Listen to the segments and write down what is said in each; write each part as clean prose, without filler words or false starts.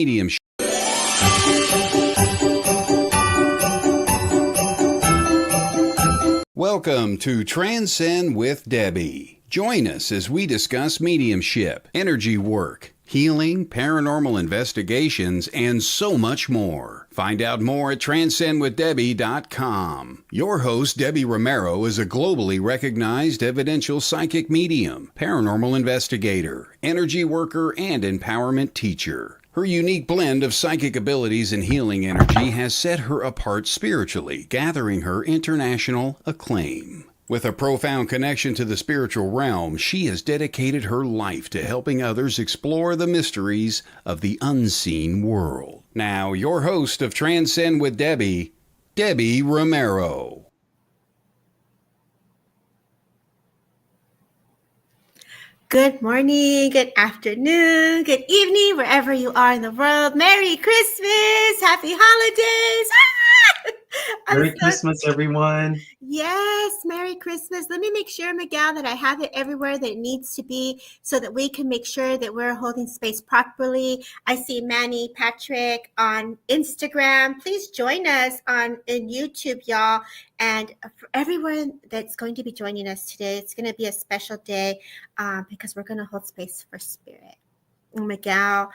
Medium. Welcome to Transcend with Debbie. Join us as we discuss mediumship, energy work, healing, paranormal investigations, and so much more. Find out more at transcendwithdebbie.com. Your host, Debbie Romero, is a globally recognized evidential psychic medium, paranormal investigator, energy worker, and empowerment teacher. Her unique blend of psychic abilities and healing energy has set her apart spiritually, gathering her international acclaim. With a profound connection to the spiritual realm, she has dedicated her life to helping others explore the mysteries of the unseen world. Now, your host of Transcend with Debbie, Debbie Romero. Good morning, good afternoon, good evening, wherever you are in the world. Merry Christmas! Happy holidays! Merry Christmas, everyone. Yes, Merry Christmas. Let me make sure, Miguel, that I have it everywhere that it needs to be so that we can make sure that we're holding space properly. I see Manny Patrick on Instagram. Please join us in YouTube, y'all. And for everyone that's going to be joining us today, it's going to be a special day because we're going to hold space for spirit. Miguel,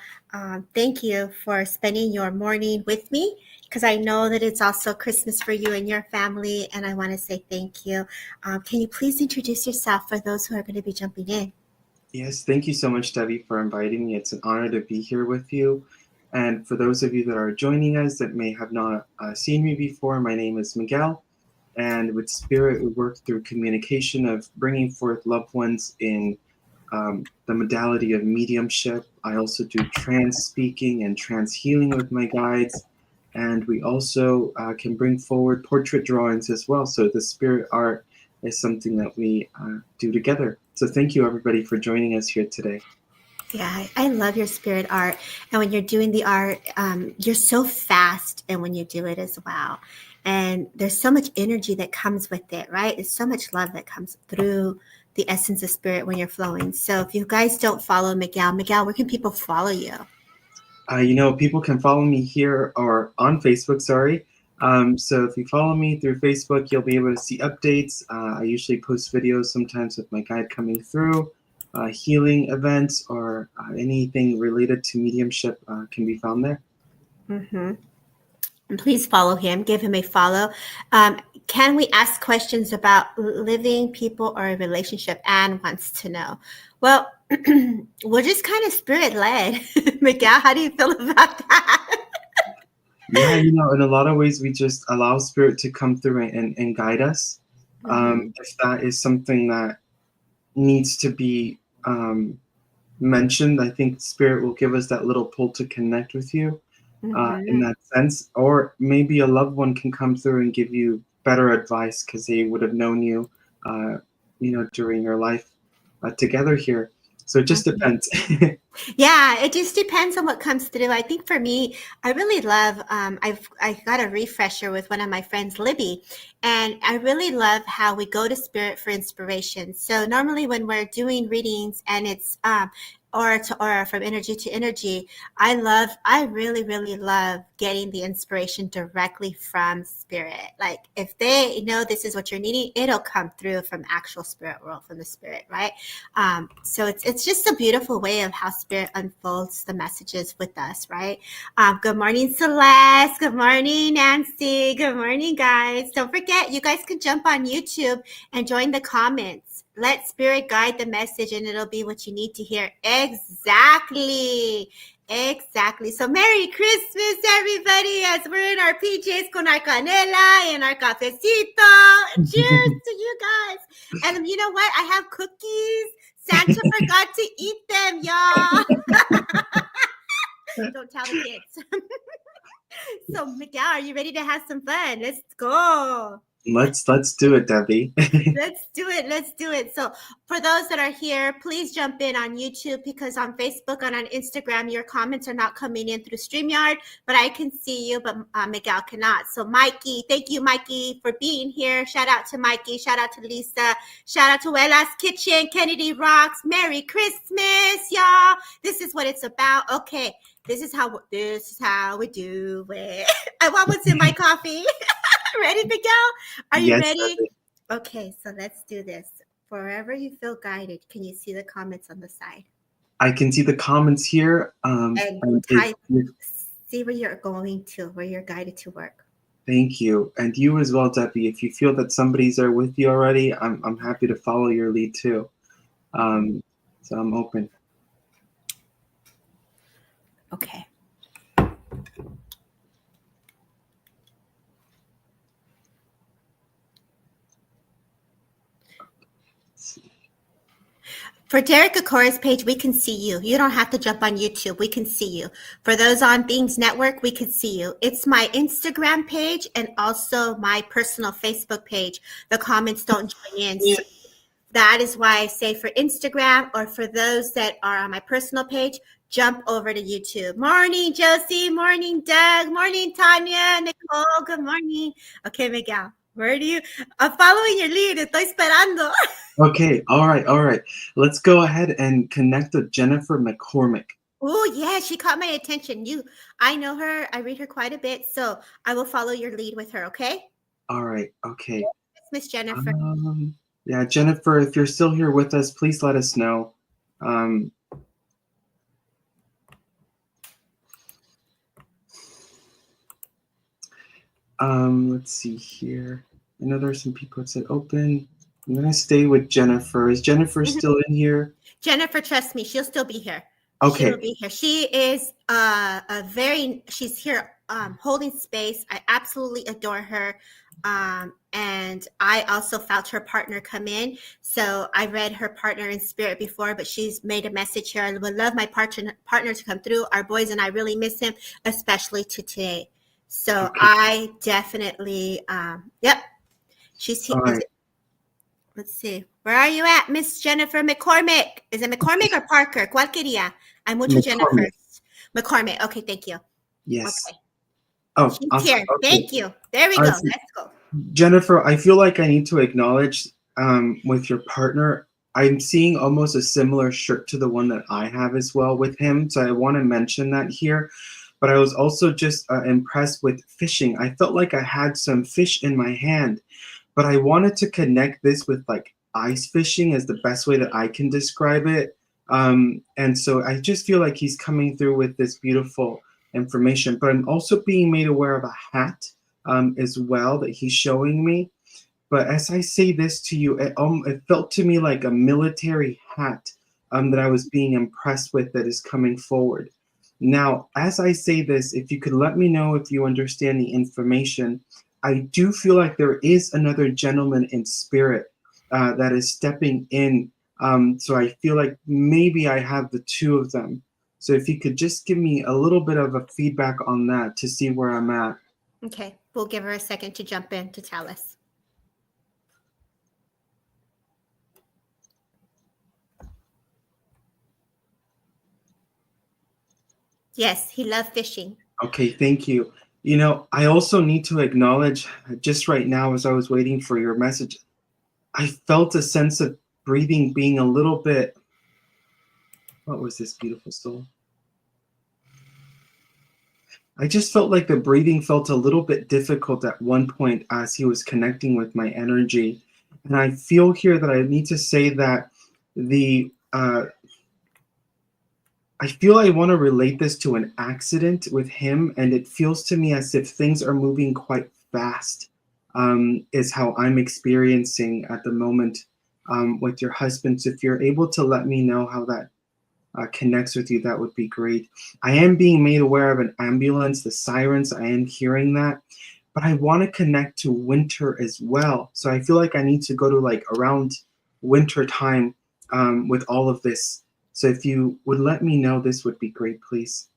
thank you for spending your morning with me because I know that it's also Christmas for you and your family, and I want to say thank you. Can you please introduce yourself for those who are going to be jumping in? Yes, thank you so much, Debbie, for inviting me. It's an honor to be here with you. And for those of you that are joining us that may have not seen me before, my name is Miguel. And with Spirit, we work through communication of bringing forth loved ones in the modality of mediumship. I also do trance speaking and trance healing with my guides. And we also can bring forward portrait drawings as well. So the spirit art is something that we do together. So thank you, everybody, for joining us here today. Yeah, I love your spirit art. And when you're doing the art, you're so fast. And when you do it as well. And there's so much energy that comes with it, right? There's so much love that comes through the essence of spirit when you're flowing. So if you guys don't follow Miguel, where can people follow you? People can follow me here or on Facebook, sorry. So if you follow me through Facebook, you'll be able to see updates. I usually post videos sometimes with my guide coming through. Healing events or anything related to mediumship can be found there. Mm-hmm. And please follow him. Give him a follow. Can we ask questions about living, people, or a relationship? Anne wants to know. Well, we're just kind of spirit-led. Miguel, how do you feel about that? Yeah, in a lot of ways, we just allow spirit to come through and guide us. Mm-hmm. If that is something that needs to be mentioned, I think spirit will give us that little pull to connect with you. Mm-hmm. In that sense, or maybe a loved one can come through and give you better advice because they would have known you, during your life together here. So it just depends. Yeah, it just depends on what comes through. I think for me, I really love, I got a refresher with one of my friends, Libby, and I really love how we go to spirit for inspiration. So normally when we're doing readings and it's aura to aura, from energy to energy, I really, really love getting the inspiration directly from spirit. Like if they know this is what you're needing, it'll come through from actual spirit world, from the spirit, right? So it's just a beautiful way of how spirit unfolds the messages with us, right? Good morning, Celeste. Good morning, Nancy. Good morning, guys. Don't forget, you guys can jump on YouTube and join the comments. Let spirit guide the message and it'll be what you need to hear. Exactly. So Merry Christmas, everybody, as we're in our PJs con our canela and our cafecito. Cheers to you guys. And you know what? I have cookies. Santa forgot to eat them, y'all. Don't tell the kids. So Miguel, are you ready to have some fun? Let's go. Let's do it, Debbie. Let's do it. So for those that are here, please jump in on YouTube because on Facebook and on Instagram, your comments are not coming in through StreamYard, but I can see you, but Miguel cannot. So Mikey, thank you, Mikey, for being here. Shout out to Mikey. Shout out to Lisa. Shout out to Wella's Kitchen, Kennedy Rocks. Merry Christmas, y'all. This is what it's about. Okay. This is how we do it. I want what's in my coffee. Ready, Miguel? Are you Yes, ready? Debbie. Okay, so let's do this. Wherever you feel guided, can you see the comments on the side? I can see the comments here. And If type, see where you're going to, where you're guided to work. thank you, and you as well, Debbie. If you feel that somebody's there with you already, I'm happy to follow your lead too. So I'm open. Okay. For Derek Akora's page, we can see you. You don't have to jump on YouTube. We can see you. For those on Beings Network, we can see you. It's my Instagram page and also my personal Facebook page. The comments don't join in. So that is why I say for Instagram or for those that are on my personal page, jump over to YouTube. Morning, Josie. Morning, Doug. Morning, Tanya. Nicole. Good morning. Okay, Miguel. Where do you? I'm following your lead. Estoy esperando. Okay, all right. Let's go ahead and connect with Jennifer McCormick. Oh, yeah, she caught my attention. I know her. I read her quite a bit, so I will follow your lead with her, okay? All right, okay. Miss Jennifer. Yeah, Jennifer, if you're still here with us, please let us know. Let's see here. I know there's some people that said open. I'm going to stay with Jennifer. Is Jennifer still in here? Jennifer, trust me, she'll still be here. Okay. She'll be here. She is she's here holding space. I absolutely adore her. And I also felt her partner come in. So I read her partner in spirit before, but she's made a message here. I would love my partner to come through. Our boys and I really miss him, especially today. So okay. I definitely, yep. She's here. Right. Let's see. Where are you at, Miss Jennifer McCormick? Is it McCormick or Parker? ¿Cuál quería? Hay mucho Jennifer. McCormick. Okay, thank you. Yes. Okay. Oh, she's awesome. here. Okay. Thank you. There we go. Let's go. Jennifer, I feel like I need to acknowledge with your partner, I'm seeing almost a similar shirt to the one that I have as well with him. So I want to mention that here. But I was also just impressed with fishing. I felt like I had some fish in my hand, but I wanted to connect this with like ice fishing as the best way that I can describe it. And so I just feel like he's coming through with this beautiful information, but I'm also being made aware of a hat as well that he's showing me. But as I say this to you, it felt to me like a military hat that I was being impressed with that is coming forward. Now, as I say this, if you could let me know if you understand the information, I do feel like there is another gentleman in spirit that is stepping in. So I feel like maybe I have the two of them. So if you could just give me a little bit of a feedback on that to see where I'm at. Okay, we'll give her a second to jump in to tell us. Yes, he loved fishing. Okay, thank you. You know, I also need to acknowledge just right now as I was waiting for your message, I felt a sense of breathing being a little bit, what was this beautiful soul? I just felt like the breathing felt a little bit difficult at one point as he was connecting with my energy. And I feel here that I need to say that I feel I want to relate this to an accident with him, and it feels to me as if things are moving quite fast, is how I'm experiencing at the moment with your husband. So if you're able to let me know how that connects with you, that would be great. I am being made aware of an ambulance, the sirens, I am hearing that, but I want to connect to winter as well. So I feel like I need to go to like around winter time with all of this. So if you would let me know, this would be great, please.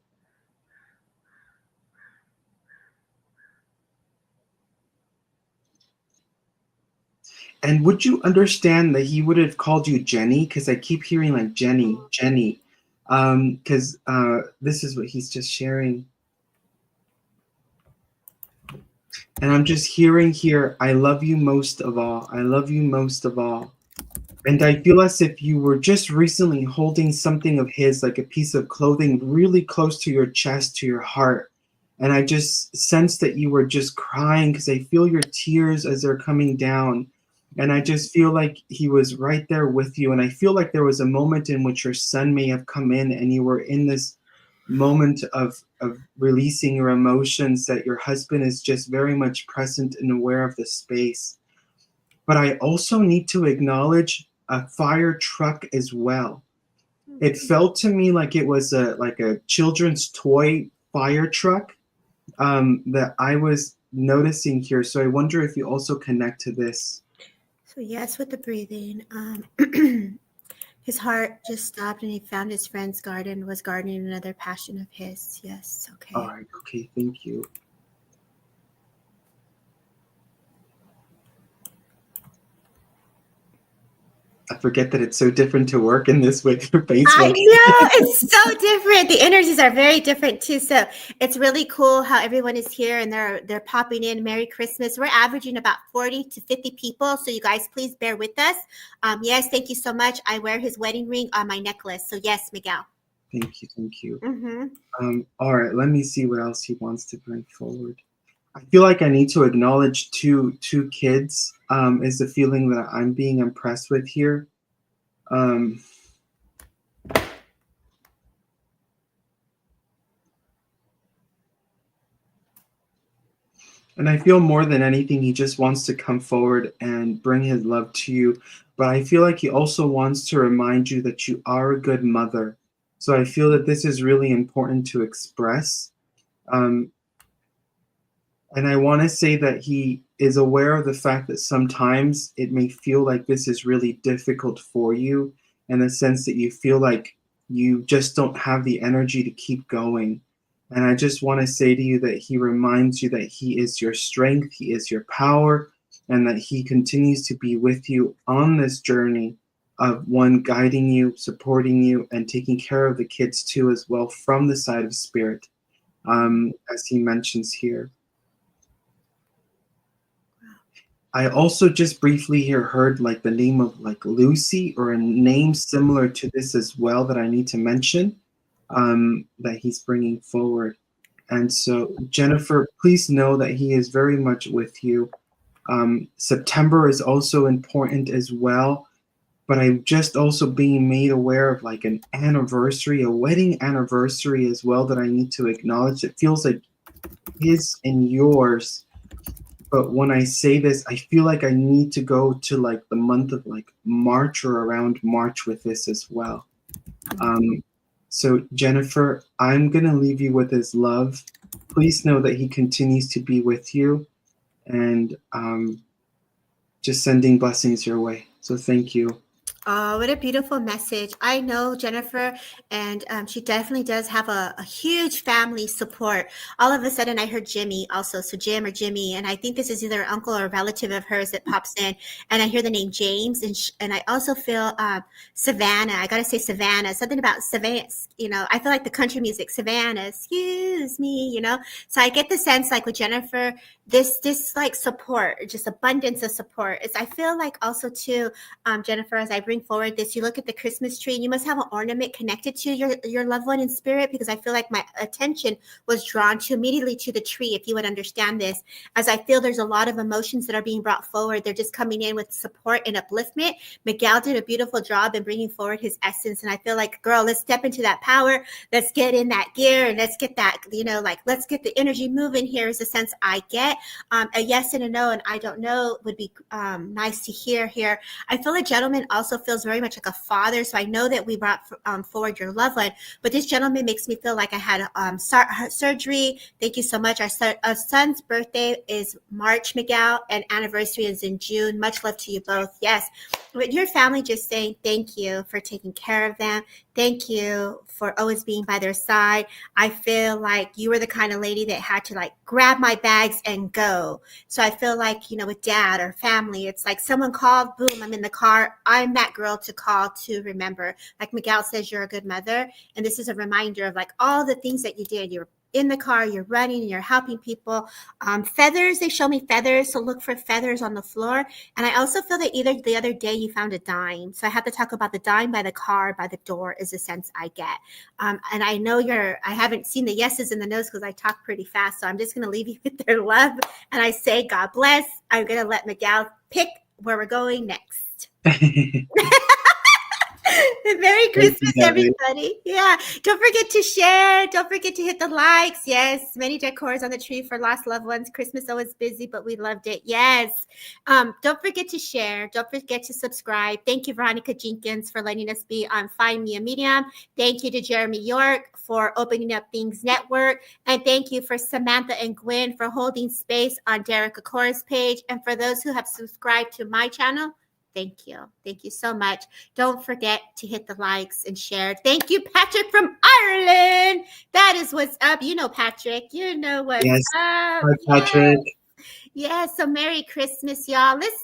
And would you understand that he would have called you Jenny? Because I keep hearing like Jenny. Because this is what he's just sharing. And I'm just hearing here, I love you most of all. I love you most of all. And I feel as if you were just recently holding something of his, like a piece of clothing, really close to your chest, to your heart. And I just sense that you were just crying because I feel your tears as they're coming down. And I just feel like he was right there with you. And I feel like there was a moment in which your son may have come in and you were in this moment of releasing your emotions, that your husband is just very much present and aware of the space. But I also need to acknowledge a fire truck as well. It felt to me like it was a children's toy fire truck that I was noticing here. So I wonder if you also connect to this. So yes, with the breathing, his heart just stopped and he found his friend's garden, was gardening another passion of his. Yes, All okay. right, okay, thank you. I forget that it's so different to work in this with your face. I know it's so different. The energies are very different too. So it's really cool how everyone is here and they're popping in. Merry Christmas. We're averaging about 40 to 50 people. So you guys please bear with us. Yes, thank you so much. I wear his wedding ring on my necklace. So yes, Miguel. Thank you, thank you. Mm-hmm. All right, let me see what else he wants to bring forward. I feel like I need to acknowledge two kids. Is the feeling that I'm being impressed with here. Um, and I feel more than anything, he just wants to come forward and bring his love to you. But I feel like he also wants to remind you that you are a good mother. So I feel that this is really important to express. Um, And I want to say that he is aware of the fact that sometimes it may feel like this is really difficult for you, in the sense that you feel like you just don't have the energy to keep going. And I just want to say to you that he reminds you that he is your strength, he is your power, and that he continues to be with you on this journey of one guiding you, supporting you, and taking care of the kids too, as well, from the side of spirit, as he mentions here. I also just briefly here heard like the name of like Lucy, or a name similar to this as well, that I need to mention, that he's bringing forward. And so, Jennifer, please know that he is very much with you. September is also important as well, but I'm just also being made aware of like an anniversary, a wedding anniversary as well, that I need to acknowledge. It feels like his and yours, but when I say this, I feel like I need to go to like the month of like March, or around March, with this as well. Um, so Jennifer, I'm gonna leave you with his love. Please know that he continues to be with you, and just sending blessings your way. So thank you. Oh, what a beautiful message. I know Jennifer, and she definitely does have a huge family support. All of a sudden, I heard Jimmy also. So, Jim or Jimmy. And I think this is either uncle or a relative of hers that pops in. And I hear the name James. And I also feel Savannah. I got to say Savannah. Something about Savannah. You know, I feel like the country music, Savannah, excuse me, you know. So I get the sense like with Jennifer, this like support, just abundance of support. Is I feel like also too, Jennifer, as I bring forward this, you look at the Christmas tree and you must have an ornament connected to your loved one in spirit, because I feel like my attention was drawn to immediately to the tree, if you would understand this, as I feel there's a lot of emotions that are being brought forward. They're just coming in with support and upliftment. Miguel did a beautiful job in bringing forward his essence. And I feel like, girl, let's step into that power. Let's get in that gear and let's get that, you know, like, let's get the energy moving. Here is the sense I get. A yes and a no, and I don't know would be nice to hear here. I feel a gentleman also feels very much like a father. So I know that we brought forward your loved one, but this gentleman makes me feel like I had surgery. Thank you so much. Our son's birthday is March, Miguel, and anniversary is in June. Much love to you both. Yes. With your family, just saying thank you for taking care of them. Thank you for always being by their side. I feel like you were the kind of lady that had to like grab my bags and go. So I feel like, you know, with dad or family, it's like someone called, boom, I'm in the car. I'm that girl to call to remember. Like Miguel says, you're a good mother. And this is a reminder of like all the things that you did. You were in the car, you're running, and you're helping people. Feathers, they show me feathers, so look for feathers on the floor. And I also feel that either the other day you found a dime. So I have to talk about the dime by the car, by the door is the sense I get. And I know I haven't seen the yeses and the nos because I talk pretty fast. So I'm just going to leave you with their love. And I say, God bless. I'm going to let Miguel pick where we're going next. Merry Christmas, everybody. Yeah. Don't forget to share. Don't forget to hit the likes. Yes. Many decors on the tree for lost loved ones. Christmas always busy, but we loved it. Yes. Don't forget to share. Don't forget to subscribe. Thank you, Veronica Jenkins, for letting us be on Find Me a Medium. Thank you to Jeremy York for opening up Things Network. And thank you for Samantha and Gwen for holding space on Derek Akora's page. And for those who have subscribed to my channel, thank you. Thank you so much. Don't forget to hit the likes and share. Thank you, Patrick from Ireland. That is what's up. You know, Patrick. You know what's up. Hi, Patrick. Yes. So Merry Christmas, y'all. Let's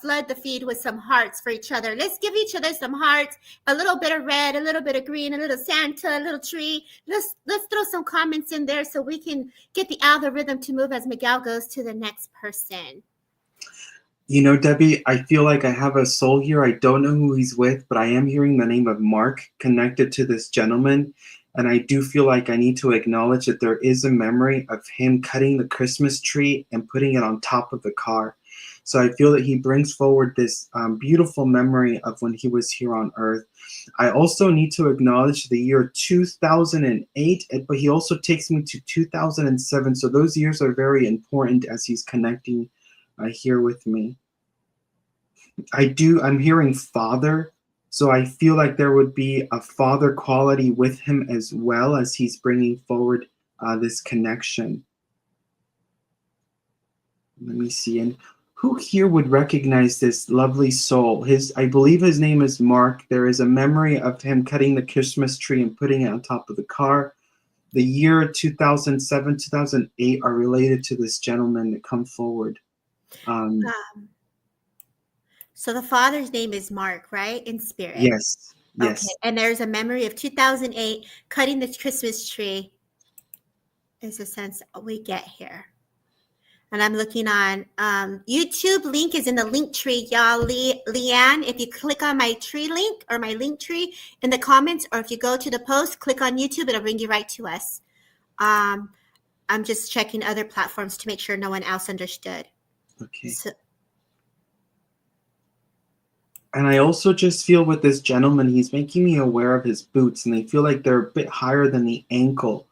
flood the feed with some hearts for each other. Let's give each other some hearts, a little bit of red, a little bit of green, a little Santa, a little tree. Let's throw some comments in there so we can get the algorithm to move as Miguel goes to the next person. You know, Debbie, I feel like I have a soul here. I don't know who he's with, but I am hearing the name of Mark connected to this gentleman. And I do feel like I need to acknowledge that there is a memory of him cutting the Christmas tree and putting it on top of the car. So I feel that he brings forward this beautiful memory of when he was here on earth. I also need to acknowledge the year 2008, but he also takes me to 2007. So those years are very important as he's connecting here with me. I'm hearing father. So I feel like there would be a father quality with him as well as he's bringing forward this connection. Let me see. And who here would recognize this lovely soul? I believe his name is Mark. There is a memory of him cutting the Christmas tree and putting it on top of the car. The year 2007, 2008 are related to this gentleman that come forward. So the father's name is Mark, right? In spirit. Yes. Okay. And there's a memory of 2008 cutting the Christmas tree is the sense we get here. And I'm looking on YouTube. Link is in the link tree, y'all. Leanne, if you click on my tree link or my link tree in the comments, or if you go to the post, click on YouTube, it'll bring you right to us. I'm just checking other platforms to make sure no one else understood. Okay. And I also just feel with this gentleman, he's making me aware of his boots, and they feel like they're a bit higher than the ankle.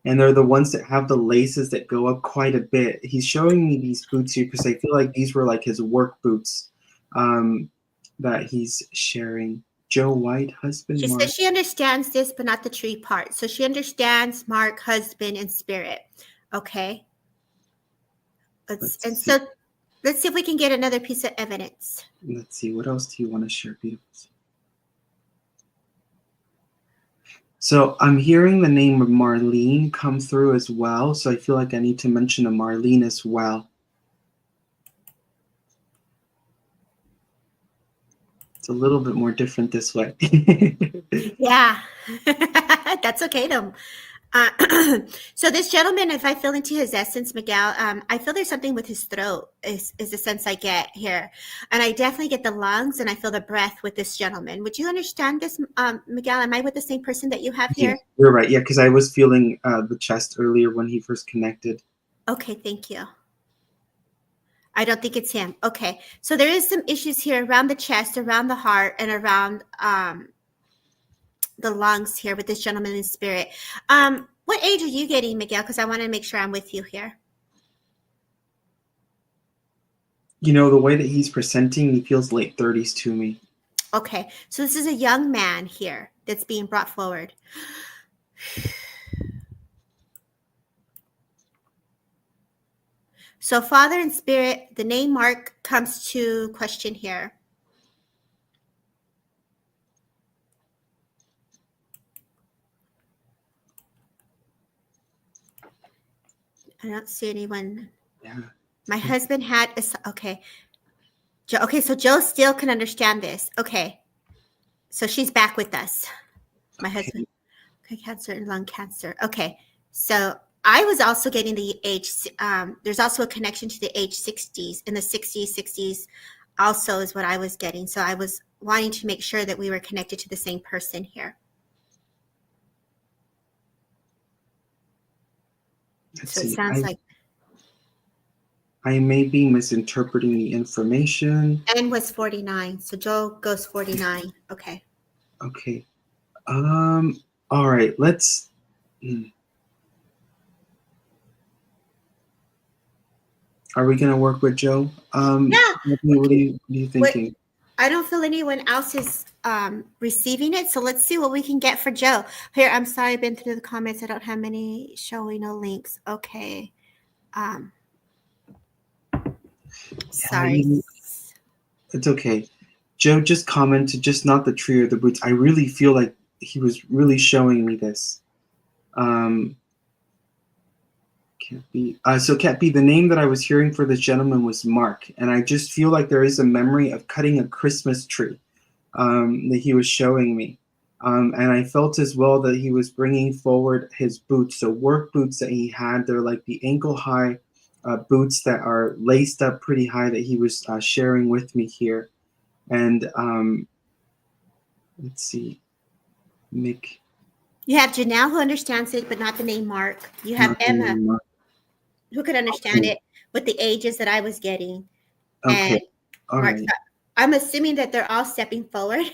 And they're the ones that have the laces that go up quite a bit. He's showing me these boots here because I feel like these were like his work boots that he's sharing. Joe White, husband, She Mark. says she understands this, but not the tree part. So she understands Mark, husband, and spirit. Okay. Let's see if we can get another piece of evidence. Let's see. What else do you want to share, beautiful? So I'm hearing the name of Marlene come through as well. So I feel like I need to mention a Marlene as well. It's a little bit more different this way. Yeah, that's okay though. So this gentleman, if I feel into his essence, Miguel, I feel there's something with his throat is the sense I get here. And I definitely get the lungs and I feel the breath with this gentleman. Would you understand this, Miguel? Am I with the same person that you have here? Yeah, you're right. Yeah, because I was feeling the chest earlier when he first connected. Okay, thank you. I don't think it's him. Okay, so there is some issues here around the chest, around the heart, and around the lungs here with this gentleman in spirit. What age are you getting, Miguel? Because I want to make sure I'm with you here. You know, the way that he's presenting, he feels late 30s to me. Okay, so this is a young man here that's being brought forward. So Father and Spirit, the name Mark comes to question here. I don't see anyone. Yeah. My husband had okay. Okay, so Joe still can understand this. Okay. So she's back with us. My husband. Cancer and lung cancer. Okay. So I was also getting the age, there's also a connection to the age 60s, in the 60s also is what I was getting. So I was wanting to make sure that we were connected to the same person here. So it sounds like. I may be misinterpreting the information. N was 49. So Joe goes 49. Okay. Okay. All right. Let's. Are we gonna work with Joe? Yeah. What are you thinking? I don't feel anyone else is receiving it, so let's see what we can get for Joe. Here, I'm sorry, I've been through the comments. I don't have many showing, no links. Okay. Sorry. It's okay. Joe just commented, just not the tree or the boots. I really feel like he was really showing me this. Can't be. So can't be. The name that I was hearing for this gentleman was Mark, and I just feel like there is a memory of cutting a Christmas tree that he was showing me. And I felt as well that he was bringing forward his boots. So work boots that he had, they're like the ankle high boots that are laced up pretty high that he was sharing with me here. And let's see, Mick. You have Janelle who understands it, but not the name Mark. You have Emma who could understand it with the ages that I was getting. Okay. And All Mark, right. I'm assuming that they're all stepping forward,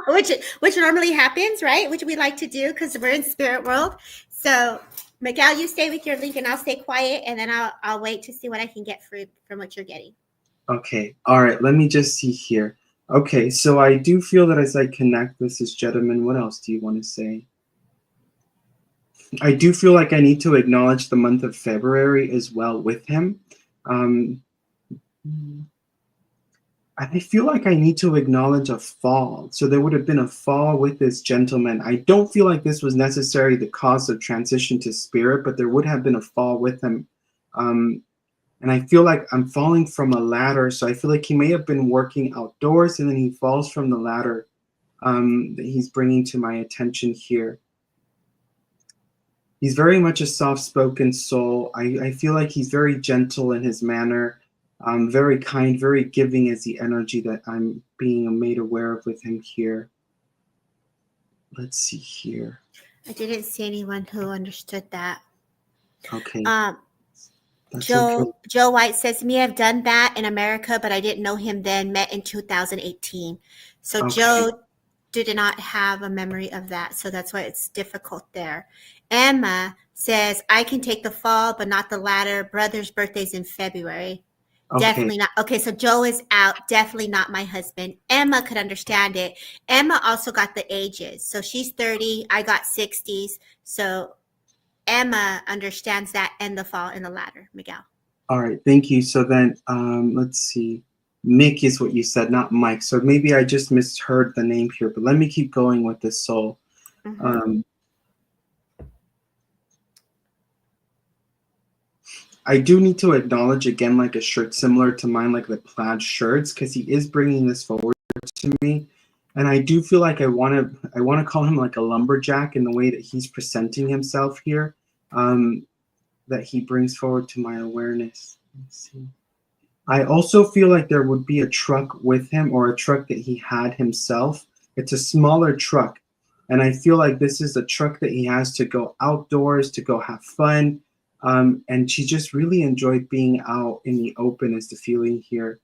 which normally happens, right? Which we like to do because we're in spirit world. So Miguel, you stay with your link and I'll stay quiet, and then I'll wait to see what I can get from what you're getting. Okay. All right. Let me just see here. Okay. So I do feel that as I connect with this gentleman, what else do you want to say? I do feel like I need to acknowledge the month of February as well with him. I feel like I need to acknowledge a fall. So there would have been a fall with this gentleman. I don't feel like this was necessarily the cause of transition to spirit, but there would have been a fall with him. And I feel like I'm falling from a ladder. So I feel like he may have been working outdoors and then he falls from the ladder that he's bringing to my attention here. He's very much a soft-spoken soul. I feel like he's very gentle in his manner, very kind, very giving is the energy that I'm being made aware of with him here. Let's see here. I didn't see anyone who understood that. Okay. Joe White says, me, I've done that in America, but I didn't know him then, met in 2018. So okay. Joe did not have a memory of that. So that's why it's difficult there. Emma says, I can take the fall, but not the ladder. Brother's birthday's in February. Okay. Definitely not. Okay, so Joe is out. Definitely not my husband. Emma could understand it. Emma also got the ages. So she's 30. I got 60s. So Emma understands that and the fall and the ladder. Miguel. All right. Thank you. So then let's see. Mick is what you said, not Mike. So maybe I just misheard the name here, but let me keep going with this soul. Mm-hmm. I do need to acknowledge again, like a shirt similar to mine, like the plaid shirts, because he is bringing this forward to me. And I do feel like I want to call him like a lumberjack in the way that he's presenting himself here, that he brings forward to my awareness. Let's see. I also feel like there would be a truck with him, or a truck that he had himself. It's a smaller truck. And I feel like this is a truck that he has to go outdoors, to go have fun. And she just really enjoyed being out in the open, is the feeling here.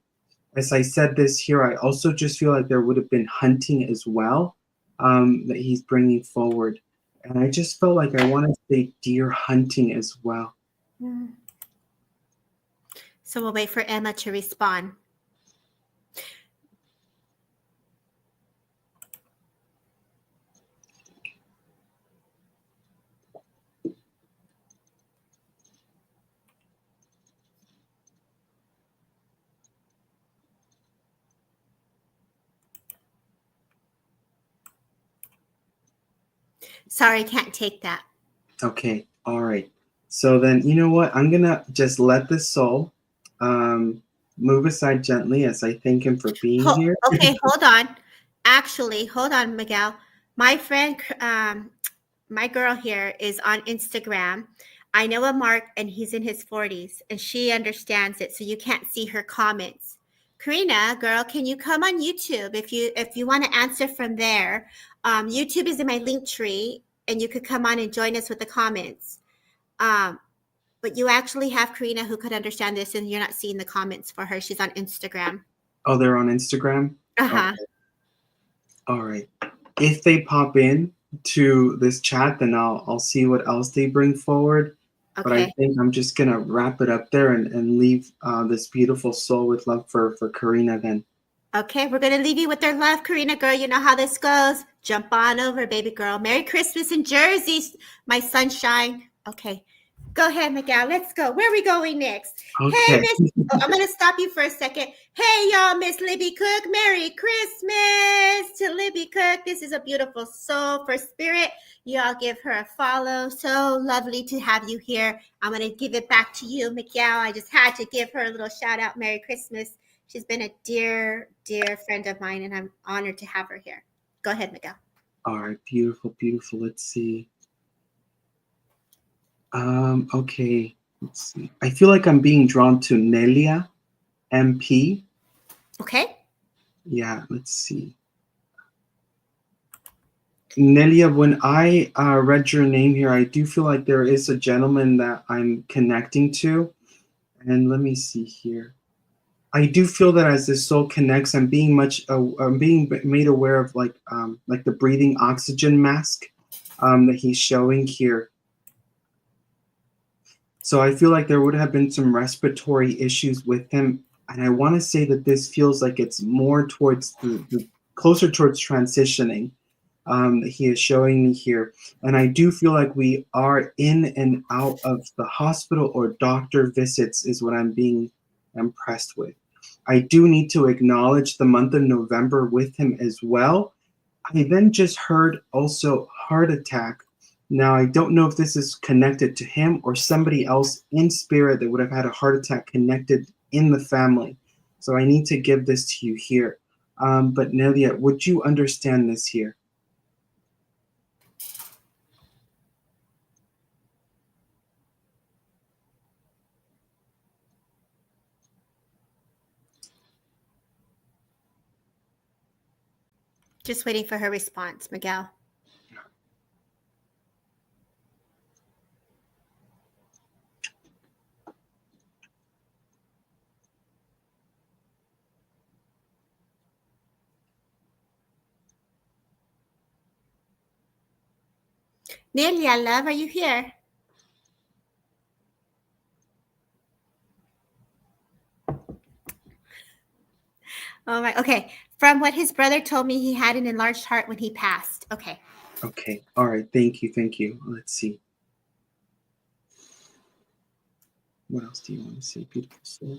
As I said this here, I also just feel like there would have been hunting as well, that he's bringing forward. And I just felt like I want to say deer hunting as well. Mm. So we'll wait for Emma to respond. Sorry, I can't take that. Okay. All right. So then, you know what? I'm going to just let the soul move aside gently as I thank him for being here. Okay, hold on. Actually, hold on, Miguel. My friend my girl here is on Instagram. I know a Mark and he's in his 40s and she understands it, so you can't see her comments. Karina, girl, can you come on YouTube if you want to answer from there? YouTube is in my link tree and you could come on and join us with the comments. But you actually have Karina who could understand this and you're not seeing the comments for her. She's on Instagram. Oh, they're on Instagram? Uh-huh. Okay. All right. If they pop in to this chat, then I'll see what else they bring forward. But I Okay. think I'm just gonna wrap it up there and leave this beautiful soul with love for Karina then. Okay, we're gonna leave you with our love, Karina girl. You know how this goes. Jump on over, baby girl. Merry Christmas in Jersey, my sunshine. Okay, go ahead, Miguel. Let's go. Where are we going next? Hey, Okay. Miss. Oh, I'm gonna stop you for a second. Hey, y'all, Miss Libby Cook. Merry Christmas to Libby Cook. This is a beautiful soul for spirit. Y'all give her a follow. So lovely to have you here. I'm gonna give it back to you, Miguel. I just had to give her a little shout out. Merry Christmas. She's been a dear, dear friend of mine, and I'm honored to have her here. Go ahead, Miguel. All right, beautiful, beautiful. Let's see. Okay, let's see. I feel like I'm being drawn to Nelia, MP. Okay. Yeah, let's see. Nelia, when I read your name here, I do feel like there is a gentleman that I'm connecting to. And let me see here. I do feel that as this soul connects, I'm being made aware of like the breathing oxygen mask that he's showing here. So I feel like there would have been some respiratory issues with him, and I want to say that this feels like it's more towards the closer towards transitioning that he is showing me here. And I do feel like we are in and out of the hospital or doctor visits is what I'm being impressed with. I do need to acknowledge the month of November with him as well. I then just heard also heart attack. Now, I don't know if this is connected to him or somebody else in spirit that would have had a heart attack connected in the family. So I need to give this to you here. But Nelia, would you understand this here? Just waiting for her response, Miguel. Nelia, love, are you here? Oh my, okay. From what his brother told me, he had an enlarged heart when he passed. Okay. Okay. All right. Thank you. Thank you. Let's see. What else do you want to say, beautiful soul?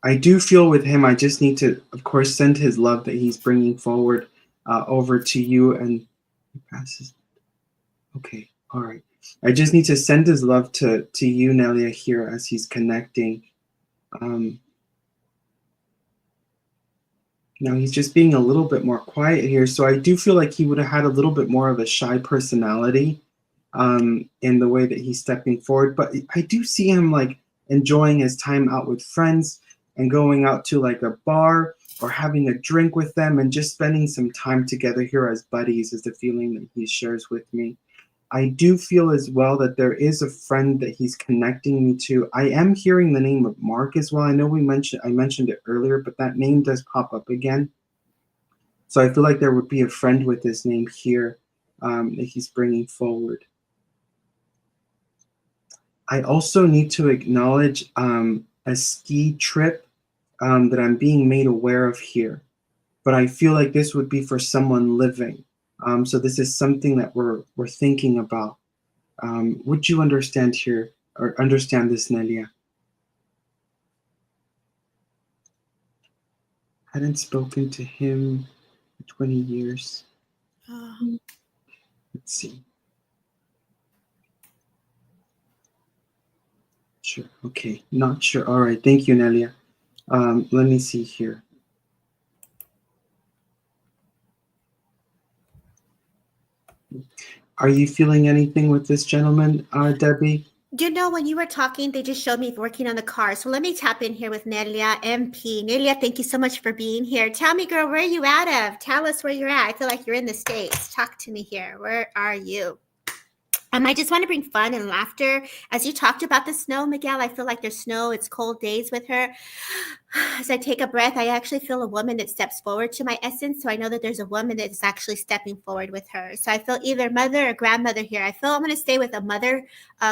I do feel with him, I just need to, of course, send his love that he's bringing forward over to you. And he passes. Okay. All right. I just need to send his love to you, Nelia, here as he's connecting. Now he's just being a little bit more quiet here. So I do feel like he would have had a little bit more of a shy personality in the way that he's stepping forward. But I do see him like enjoying his time out with friends and going out to like a bar or having a drink with them and just spending some time together here as buddies is the feeling that he shares with me. I do feel as well that there is a friend that he's connecting me to. I am hearing the name of Mark as well. I know I mentioned it earlier, but that name does pop up again. So I feel like there would be a friend with this name here that he's bringing forward. I also need to acknowledge a ski trip that I'm being made aware of here. But I feel like this would be for someone living. So this is something that we're thinking about. Would you understand here or understand this, Nelia? Hadn't spoken to him for 20 years. Let's see. Sure. Okay. Not sure. All right. Thank you, Nelia. Let me see here. Are you feeling anything with this gentleman, Debbie? You know, when you were talking, they just showed me working on the car. So let me tap in here with Nelia MP. Nelia, thank you so much for being here. Tell me, girl, where are you out of? Tell us where you're at. I feel like you're in the States. Talk to me here. Where are you? I just want to bring fun and laughter. As you talked about the snow, Miguel, I feel like there's snow. It's cold days with her. As I take a breath, I actually feel a woman that steps forward to my essence. So I know that there's a woman that is actually stepping forward with her. So I feel either mother or grandmother here. I feel I'm going to stay with a mother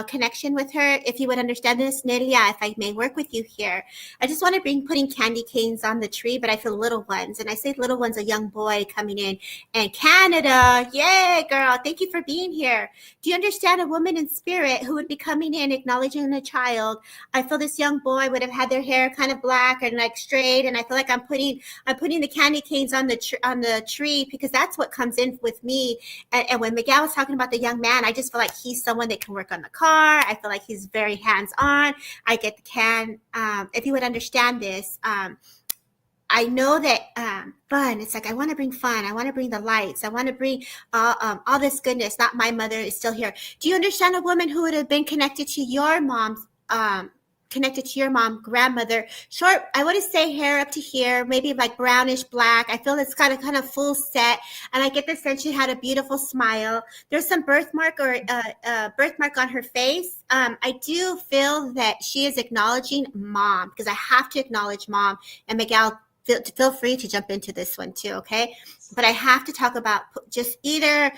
connection with her. If you would understand this, Nelia, if I may work with you here. I just want to bring putting candy canes on the tree, but I feel little ones. And I say little ones, a young boy coming in. And Canada, yay, girl. Thank you for being here. Do you understand a woman in spirit who would be coming in, acknowledging a child? I feel this young boy would have had their hair kind of black and like straight, and I feel like I'm putting the candy canes on the tree because that's what comes in with me. And when Miguel was talking about the young man, I just feel like he's someone that can work on the car. I feel like he's very hands-on. I get the can. If you would understand this, I know that fun. It's like I want to bring fun. I want to bring the lights. I want to bring all this goodness. Not my mother is still here. Do you understand a woman who would have been connected to your mom's grandmother? Short, I want to say hair up to here, maybe like brownish black. I feel it's got a kind of full set, and I get the sense she had a beautiful smile. There's some birthmark on her face. I do feel that she is acknowledging mom because I have to acknowledge mom. And Miguel, feel free to jump into this one too, okay? But I have to talk about just either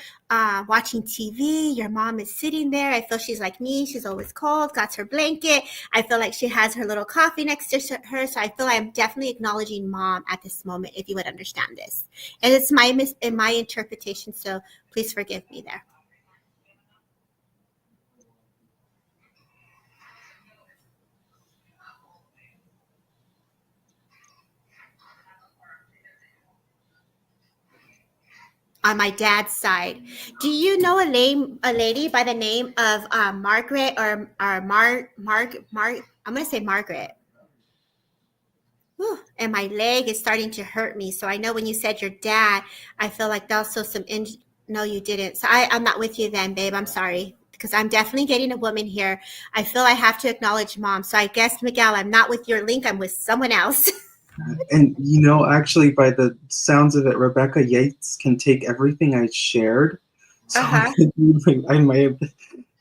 watching TV. Your mom is sitting there. I feel she's like me. She's always cold, got her blanket. I feel like she has her little coffee next to her. So I feel I'm definitely acknowledging mom at this moment, if you would understand this. And it's my interpretation, so please forgive me there. On my dad's side. Do you know a lady by the name of Margaret or I'm going to say Margaret. Whew, and my leg is starting to hurt me. So I know when you said your dad, I feel like that was also no, you didn't. So I'm not with you then, babe. I'm sorry. Because I'm definitely getting a woman here. I feel I have to acknowledge mom. So I guess, Miguel, I'm not with your link. I'm with someone else. And actually, by the sounds of it, Rebecca Yates can take everything I shared. So I might have.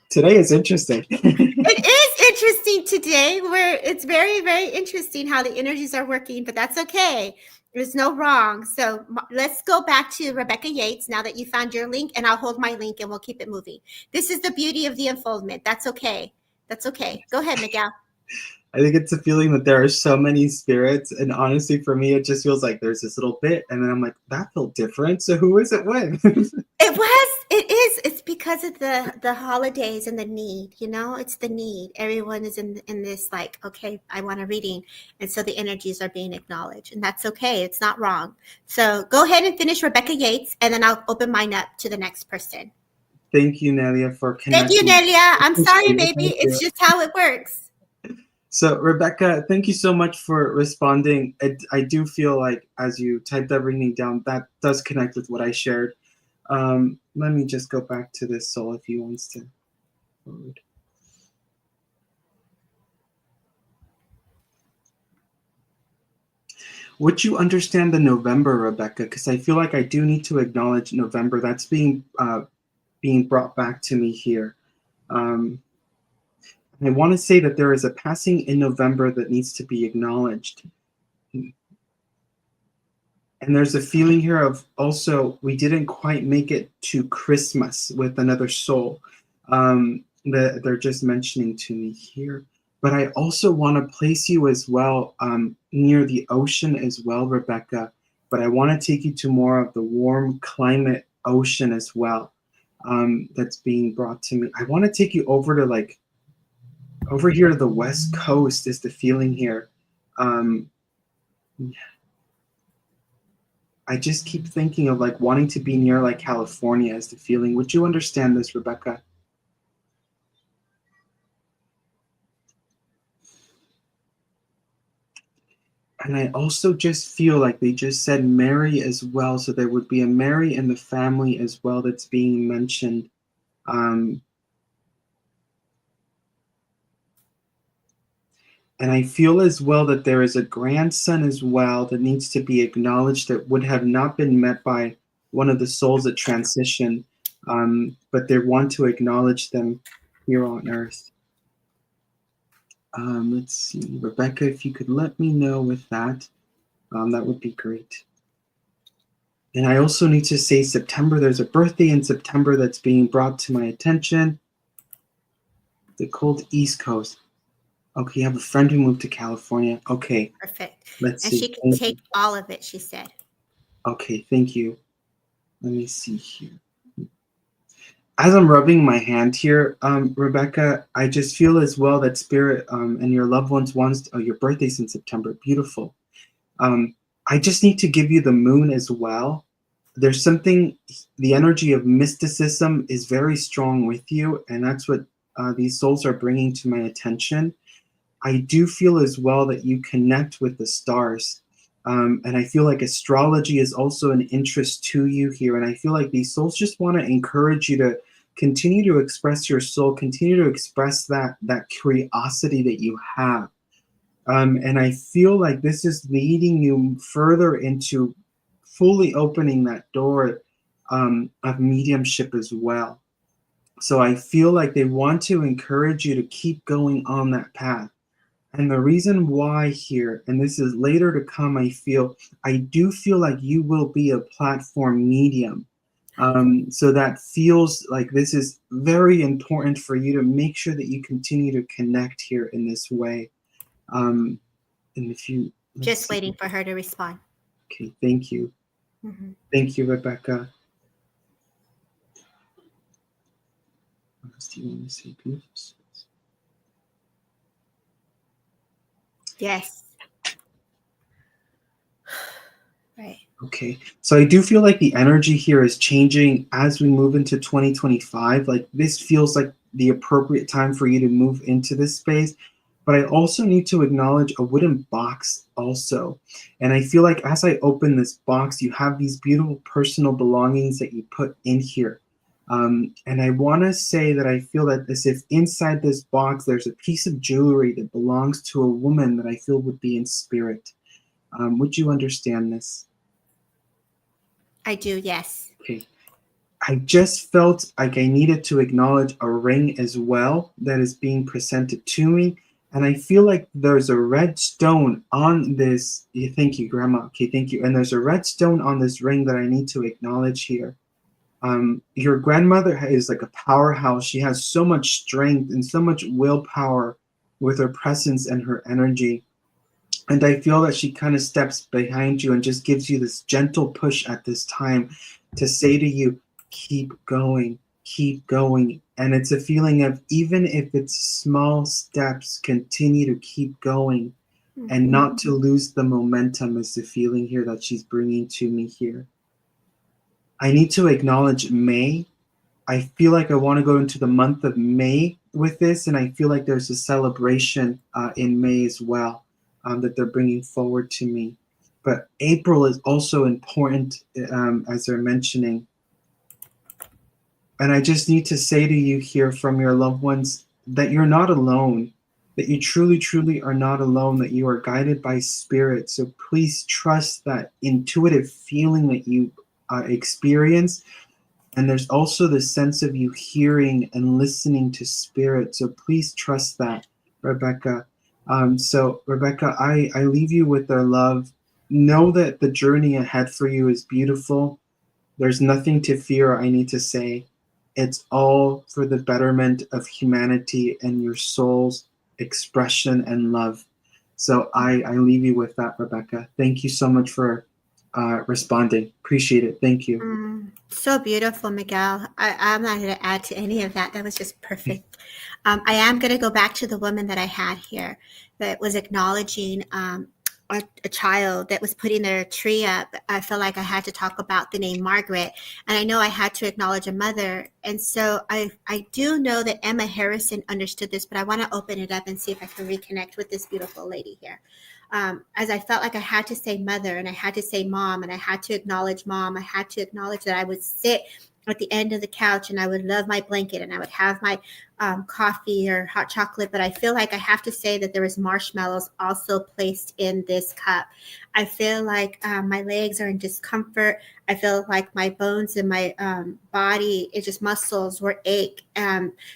Today is interesting. It is interesting today. It's very, very interesting how the energies are working, but that's okay. There's no wrong. So let's go back to Rebecca Yates now that you found your link, and I'll hold my link and we'll keep it moving. This is the beauty of the unfoldment. That's okay. That's okay. Go ahead, Miguel. I think it's a feeling that there are so many spirits, and honestly, for me, it just feels like there's this little bit, and then I'm like, that felt different. So who is it with? It is. It's because of the holidays and the need. It's the need. Everyone is in this like, okay, I want a reading, and so the energies are being acknowledged, and that's okay. It's not wrong. So go ahead and finish Rebecca Yates, and then I'll open mine up to the next person. Thank you, Nelia, for connecting. Thank you, Nelia. I'm sorry, baby. It's just how it works. So, Rebecca, thank you so much for responding. I do feel like as you typed everything down, that does connect with what I shared. Let me just go back to this soul if he wants to forward. Would you understand the November, Rebecca? Because I feel like I do need to acknowledge November. That's being brought back to me here. I want to say that there is a passing in November that needs to be acknowledged. And there's a feeling here of also, we didn't quite make it to Christmas with another soul that they're just mentioning to me here. But I also want to place you as well near the ocean as well, Rebecca. But I want to take you to more of the warm climate ocean as well that's being brought to me. I want to take you over to over here to the West Coast is the feeling here. I just keep thinking of wanting to be near California is the feeling. Would you understand this, Rebecca? And I also just feel like they just said Mary as well. So there would be a Mary in the family as well that's being mentioned. Um, and I feel as well that there is a grandson as well that needs to be acknowledged that would have not been met by one of the souls that transition, but they want to acknowledge them here on earth. Let's see, Rebecca, if you could let me know with that, that would be great. And I also need to say September, there's a birthday in September that's being brought to my attention. The cold East Coast. Okay, you have a friend who moved to California. Okay, Perfect. let's And see. she can Thank take you. all of it, she said. Okay, thank you. Let me see here. As I'm rubbing my hand here, Rebecca, I just feel as well that spirit and your loved ones wants, oh, your birthday's in September. Beautiful. I just need to give you the moon as well. There's something, the energy of mysticism is very strong with you, and that's what these souls are bringing to my attention. I do feel as well that you connect with the stars. And I feel like astrology is also an interest to you here. And I feel like these souls just want to encourage you to continue to express your soul, continue to express that curiosity that you have. And I feel like this is leading you further into fully opening that door of mediumship as well. So I feel like they want to encourage you to keep going on that path. And the reason why here, and this is later to come, I do feel like you will be a platform medium. So that feels like this is very important for you to make sure that you continue to connect here in this way. And if you, Just waiting for her to respond. Okay, thank you. Mm-hmm. Thank you, Rebecca. What else do you want to say? Beautiful. Yes. Right. Okay, so I do feel like the energy here is changing as we move into 2025. Like this feels like the appropriate time for you to move into this space. But I also need to acknowledge a wooden box also. And I feel like as I open this box, you have these beautiful personal belongings that you put in here. And I want to say that I feel that as if inside this box, there's a piece of jewelry that belongs to a woman that I feel would be in spirit. Would you understand this? I do, yes. Okay. I just felt like I needed to acknowledge a ring as well that is being presented to me. And I feel like there's a red stone on this. Thank you, Grandma. Okay, thank you. And there's a red stone on this ring that I need to acknowledge here. Your grandmother is like a powerhouse. She has so much strength and so much willpower with her presence and her energy. And I feel that she kind of steps behind you and just gives you this gentle push at this time to say to you, keep going, keep going. And it's a feeling of even if it's small steps, continue to keep going and not to lose the momentum is the feeling here that she's bringing to me here. I need to acknowledge May. I feel like I want to go into the month of May with this, and I feel like there's a celebration in May as well. That they're bringing forward to me. But April is also important, as they're mentioning. And I just need to say to you here from your loved ones that you're not alone, that you truly, truly are not alone, that you are guided by spirit. So please trust that intuitive feeling that you experience. And there's also the sense of you hearing and listening to spirit. So please trust that, Rebecca. So Rebecca, I leave you with their love. Know that the journey ahead for you is beautiful. There's nothing to fear, I need to say. It's all for the betterment of humanity and your soul's expression and love. So I leave you with that, Rebecca. Thank you so much for responding. Appreciate it. Thank you. So beautiful, Miguel. I'm not going to add to any of that. That was just perfect. I am going to go back to the woman that I had here that was acknowledging a child that was putting their tree up. I felt like I had to talk about the name Margaret, and I know I had to acknowledge a mother. And so I do know that Emma Harrison understood this, but I want to open it up and see if I can reconnect with this beautiful lady here. as I felt like I had to say mother, and I had to say mom, and I had to acknowledge mom. I had to acknowledge that I would sit at the end of the couch and I would love my blanket and I would have my coffee or hot chocolate. But I feel like I have to say that there was marshmallows also placed in this cup. I feel like my legs are in discomfort. I feel like my bones and my body, it just muscles were ache.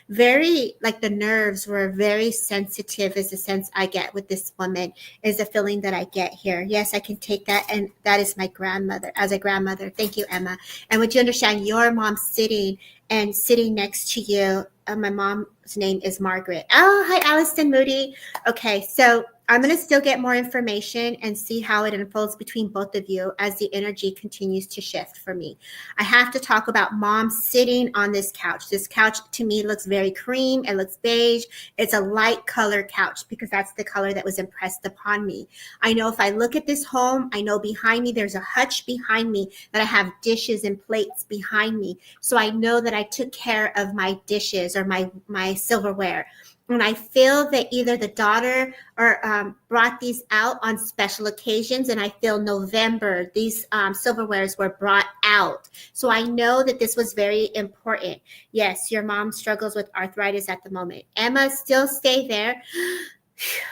Very, like the nerves were very sensitive, is the sense I get with this woman, is the feeling that I get here. Yes, I can take that. And that is my grandmother, as a grandmother. Thank you, Emma. And would you understand, your mom sitting next to you, my mom's name is Margaret. Oh, hi, Allison Moody. Okay, so I'm going to still get more information and see how it unfolds between both of you as the energy continues to shift for me. I have to talk about mom sitting on this couch. This couch to me looks very cream. It looks beige. It's a light color couch because that's the color that was impressed upon me. I know if I look at this home, I know behind me, there's a hutch behind me that I have dishes and plates behind me. So I know that I took care of my dishes or my silverware. And I feel that either the daughter or brought these out on special occasions. And I feel November, these silverwares were brought out. So I know that this was very important. Yes, your mom struggles with arthritis at the moment. Emma, still stay there.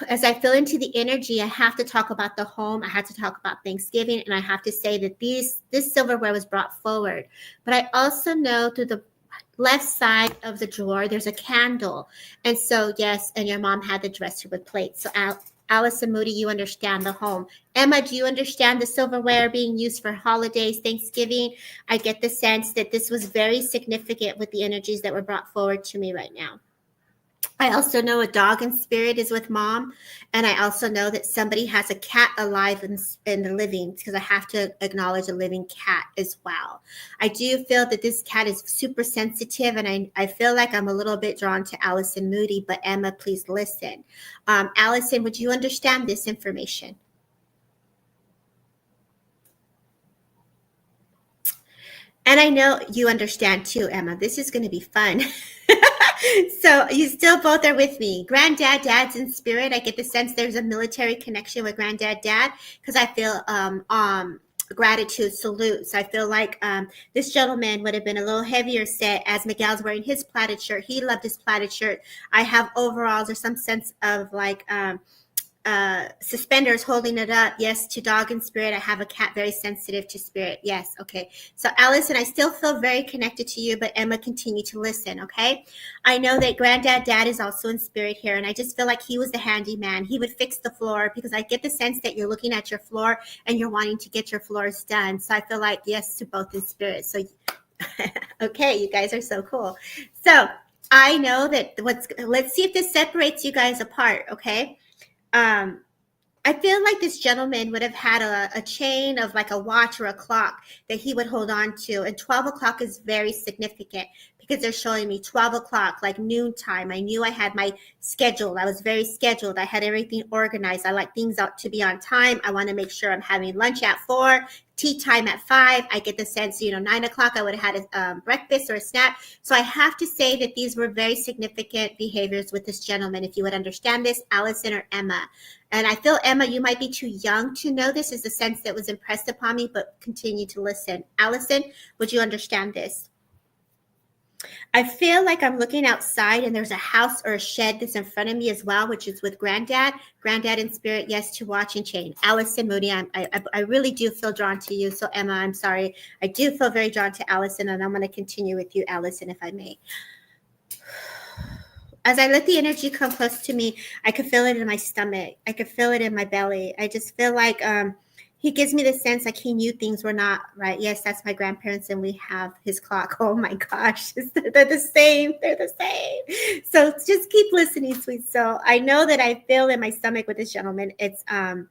As I feel into the energy, I have to talk about the home. I have to talk about Thanksgiving. And I have to say that this silverware was brought forward. But I also know through the left side of the drawer, there's a candle. And so, yes, and your mom had the dresser with plates. So Allison Moody, you understand the home. Emma, do you understand the silverware being used for holidays, Thanksgiving? I get the sense that this was very significant with the energies that were brought forward to me right now. I also know a dog in spirit is with mom. And I also know that somebody has a cat alive in the living, because I have to acknowledge a living cat as well. I do feel that this cat is super sensitive, and I feel like I'm a little bit drawn to Allison Moody, but Emma, please listen. Allison, would you understand this information? And I know you understand too, Emma. This is going to be fun. So you still both are with me. Granddad, dad's in spirit. I get the sense there's a military connection with granddad, dad, because I feel gratitude, salutes. I feel like this gentleman would have been a little heavier set, as Miguel's wearing his plaited shirt. He loved his plaited shirt. I have overalls or some sense of like suspenders holding it up. Yes, to dog and spirit. I have a cat very sensitive to spirit. Yes. Okay. So Allison, I still feel very connected to you, but Emma, continue to listen. Okay. I know that granddad dad is also in spirit here. And I just feel like he was the handyman. He would fix the floor, because I get the sense that you're looking at your floor and you're wanting to get your floors done. So I feel like yes to both in spirit. So, okay. You guys are so cool. So I know that let's see if this separates you guys apart. Okay. I feel like this gentleman would have had a chain of like a watch or a clock that he would hold on to. And 12 o'clock is very significant because they're showing me 12 o'clock, like noontime. I knew I had my schedule. I was very scheduled. I had everything organized. I like things out to be on time. I want to make sure I'm having lunch at 4, tea time at 5. I get the sense, 9 o'clock, I would have had a breakfast or a snack. So I have to say that these were very significant behaviors with this gentleman. If you would understand this, Allison or Emma. And I feel, Emma, you might be too young to know this, is the sense that was impressed upon me, but continue to listen. Allison, would you understand this? I feel like I'm looking outside and there's a house or a shed that's in front of me as well, which is with granddad in spirit. Yes, to watch and chain. Allison Moody, I really do feel drawn to you. So Emma, I'm sorry. I do feel very drawn to Allison, and I'm going to continue with you, Allison, if I may. As I let the energy come close to me, I could feel it in my stomach. I could feel it in my belly. I just feel like he gives me the sense like he knew things were not right. Yes, that's my grandparents, and we have his clock. Oh my gosh, they're the same. They're the same. So just keep listening, sweet soul. I know that I feel in my stomach with this gentleman. It's I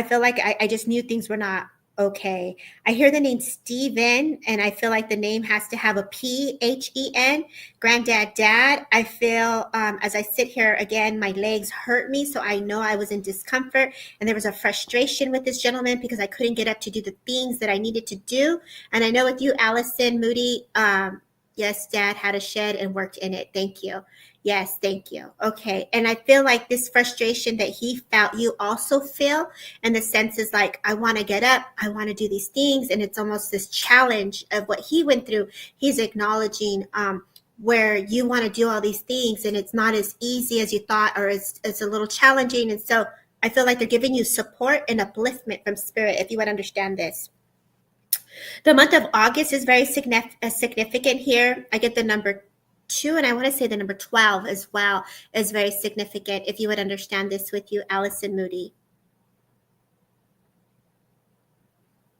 feel like I just knew things were not okay. I hear the name Steven, and I feel like the name has to have a P-H-E-N. Granddad, dad. I feel as I sit here again, my legs hurt me. So I know I was in discomfort, and there was a frustration with this gentleman because I couldn't get up to do the things that I needed to do. And I know with you, Allison Moody, Yes, Dad had a shed and worked in it. Thank you. Yes, thank you. Okay. And I feel like this frustration that he felt, you also feel. And the sense is like, I want to get up, I want to do these things. And it's almost this challenge of what he went through. He's acknowledging where you want to do all these things and it's not as easy as you thought, or it's a little challenging. And so I feel like they're giving you support and upliftment from spirit, if you would understand this. The month of August is very significant here. I get the number 2, and I want to say the number 12 as well is very significant, if you would understand this with you, Allison Moody.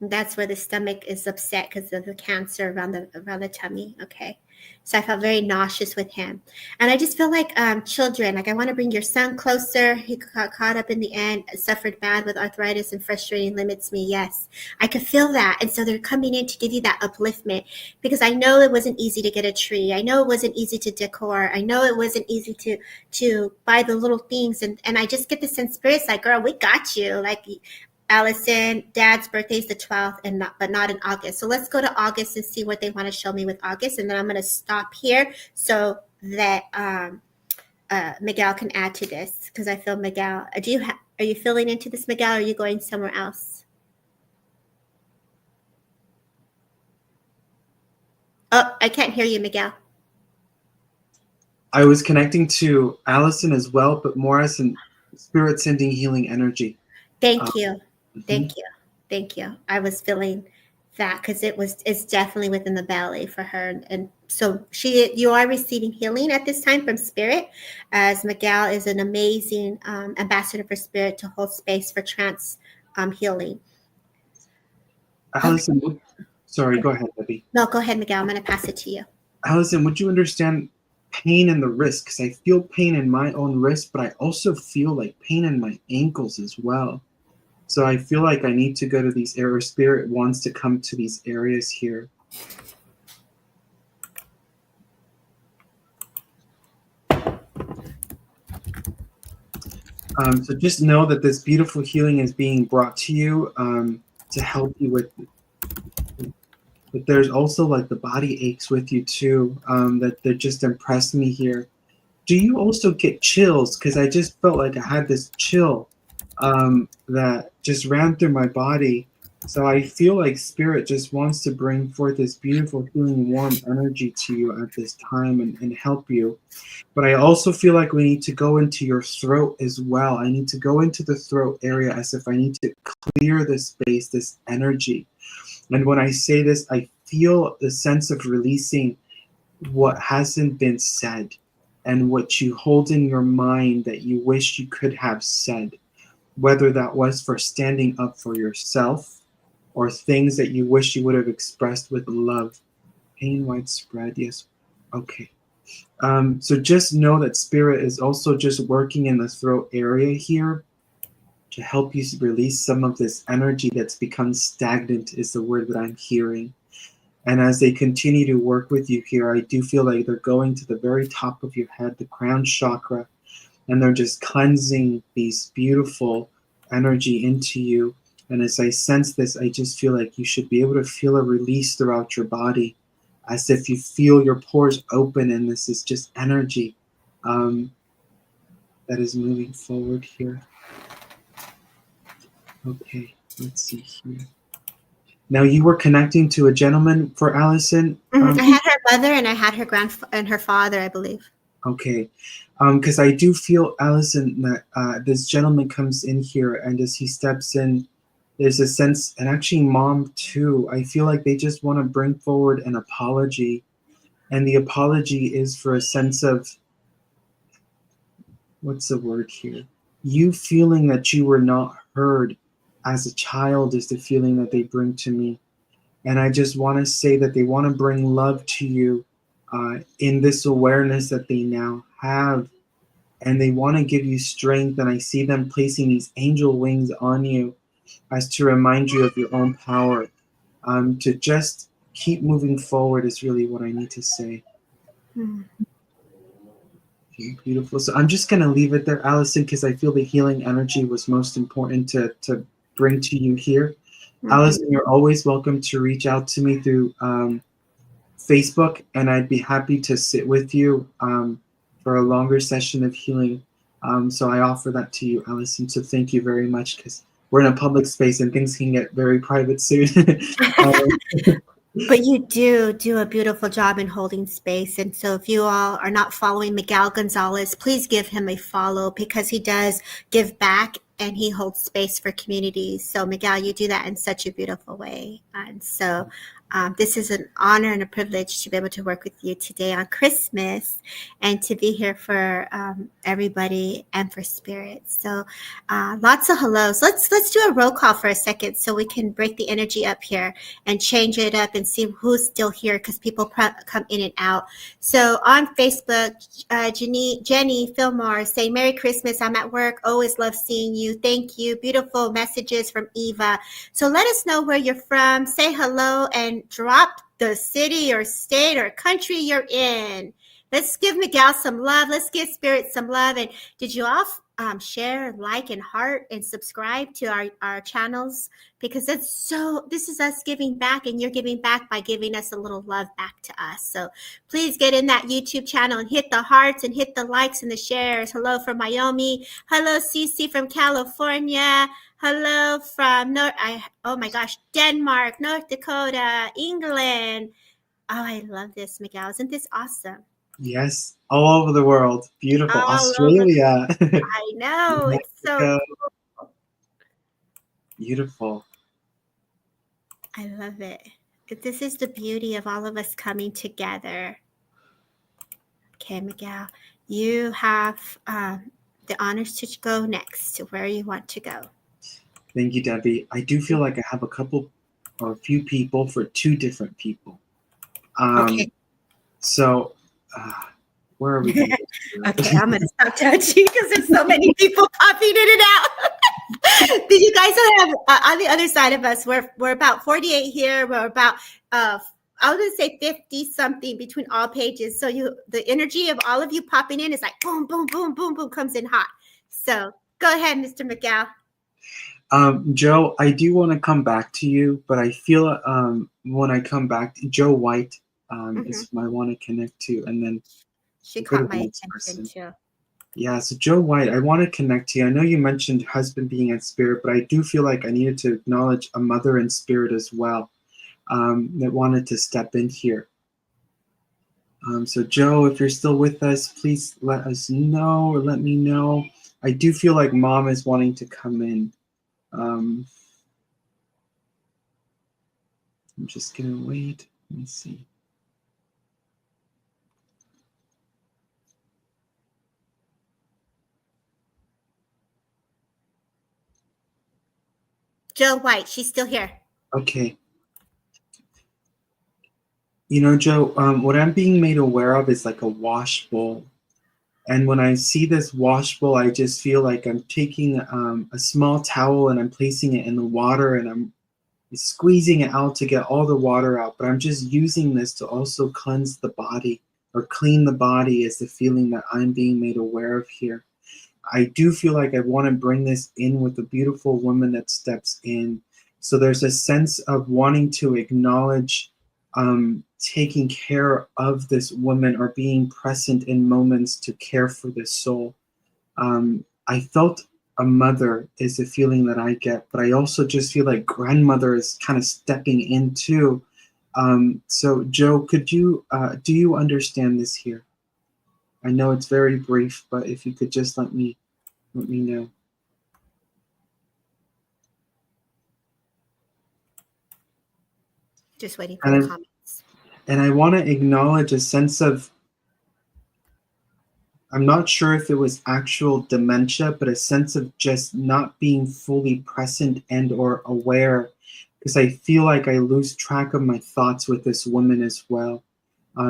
That's where the stomach is upset because of the cancer around the tummy. Okay. So I felt very nauseous with him. And I just feel like children, like I want to bring your son closer. He got caught up in the end, suffered bad with arthritis and frustrating limits me. Yes, I could feel that. And so they're coming in to give you that upliftment, because I know it wasn't easy to get a tree. I know it wasn't easy to decor. I know it wasn't easy to buy the little things. And I just get the sense spirits like, girl, we got you. Like, Allison, Dad's birthday is the 12th, but not in August. So let's go to August and see what they want to show me with August, and then I'm going to stop here so that Miguel can add to this, because I feel Miguel. Are you filling into this, Miguel, or are you going somewhere else? Oh, I can't hear you, Miguel. I was connecting to Allison as well, but more as in spirit sending healing energy. Thank you. Thank you. Thank you. I was feeling that because it's definitely within the belly for her. And so you are receiving healing at this time from spirit, as Miguel is an amazing ambassador for spirit to hold space for trance healing. Allison, sorry, go ahead, Debbie. No, go ahead, Miguel. I'm going to pass it to you. Allison, would you understand pain in the wrist? Because I feel pain in my own wrist, but I also feel like pain in my ankles as well. So I feel like I need to go to these areas. Spirit wants to come to these areas here. So just know that this beautiful healing is being brought to you to help you with. But there's also like the body aches with you too, that just impressed me here. Do you also get chills? Because I just felt like I had this chill that just ran through my body. So I feel like spirit just wants to bring forth this beautiful, healing, warm energy to you at this time and help you. But I also feel like we need to go into your throat as well. I need to go into the throat area as if I need to clear this space, this energy. And when I say this, I feel the sense of releasing what hasn't been said and what you hold in your mind that you wish you could have said, whether that was for standing up for yourself or things that you wish you would have expressed with love. Pain widespread, yes. Okay. So just know that spirit is also just working in the throat area here to help you release some of this energy that's become stagnant, is the word that I'm hearing. And as they continue to work with you here, I do feel like they're going to the very top of your head, the crown chakra, and they're just cleansing these beautiful energy into you. And as I sense this, I just feel like you should be able to feel a release throughout your body, as if you feel your pores open, and this is just energy that is moving forward here. Okay, let's see here. Now you were connecting to a gentleman for Allison. I had her mother and I had her and her father, I believe. Okay, because I do feel, Allison, that this gentleman comes in here, and as he steps in, there's a sense, and actually mom too, I feel like they just want to bring forward an apology. And the apology is for a sense of, what's the word here? You feeling that you were not heard as a child is the feeling that they bring to me. And I just want to say that they want to bring love to you in this awareness that they now have. And they want to give you strength. And I see them placing these angel wings on you as to remind you of your own power. To just keep moving forward is really what I need to say. Okay, beautiful. So I'm just going to leave it there, Allison, because I feel the healing energy was most important to bring to you here. Allison, you're always welcome to reach out to me through Facebook, and I'd be happy to sit with you for a longer session of healing. So I offer that to you, Allison. So thank you very much, because we're in a public space and things can get very private soon. But you do a beautiful job in holding space. And so if you all are not following Miguel Gonzales, please give him a follow, because he does give back and he holds space for communities. So Miguel, you do that in such a beautiful way. And so this is an honor and a privilege to be able to work with you today on Christmas and to be here for everybody and for Spirit. So lots of hellos. Let's do a roll call for a second so we can break the energy up here and change it up and see who's still here, because people come in and out. So on Facebook, Jenny Fillmore say, Merry Christmas, I'm at work, always love seeing you. Thank you. Beautiful messages from Eva. So let us know where you're from, say hello, and drop the city or state or country you're in. Let's give Miguel some love. Let's give Spirit some love. And did you all share, like, and heart and subscribe to our channels? Because this is us giving back, and you're giving back by giving us a little love back to us. So please get in that YouTube channel and hit the hearts and hit the likes and the shares. Hello from Miami. Hello, Cece from California. Hello from Denmark, North Dakota, England. Oh, I love this, Miguel. Isn't this awesome? Yes, all over the world. Beautiful. All Australia. I know. It's so cool. Beautiful. I love it. This is the beauty of all of us coming together. Okay, Miguel, you have the honors to go next to where you want to go. Thank you, Debbie. I do feel like I have a few people for two different people. Okay. So, where are we going? Okay, I'm going to stop touching because there's so many people popping in and out. Did you guys have on the other side of us? We're about 48 here. We're about I was going to say 50 something between all pages. So the energy of all of you popping in is like boom, boom, boom, boom, boom, comes in hot. So go ahead, Mr. Miguel. Joe, I do want to come back to you, but I feel when I come back, Joe White is who I want to connect to, and then she caught my attention too. Yeah, so Joe White, I want to connect to you. I know you mentioned husband being in spirit, but I do feel like I needed to acknowledge a mother in spirit as well that wanted to step in here. So Joe, if you're still with us, please let us know or let me know. I do feel like mom is wanting to come in. I'm just going to wait. Let me see. Joe White, she's still here. Okay. You know, Joe, what I'm being made aware of is like a wash bowl. And when I see this wash bowl, I just feel like I'm taking a small towel and I'm placing it in the water and I'm squeezing it out to get all the water out. But I'm just using this to also cleanse the body or clean the body, is the feeling that I'm being made aware of here. I do feel like I want to bring this in with the beautiful woman that steps in. So there's a sense of wanting to acknowledge taking care of this woman or being present in moments to care for this soul. I felt a mother is a feeling that I get, but I also just feel like grandmother is kind of stepping in too. So Joe, could you, do you understand this here? I know it's very brief, but if you could just let me know. Just waiting for the comments. And I want to acknowledge a sense of, I'm not sure if it was actual dementia, but a sense of just not being fully present and or aware, because I feel like I lose track of my thoughts with this woman as well.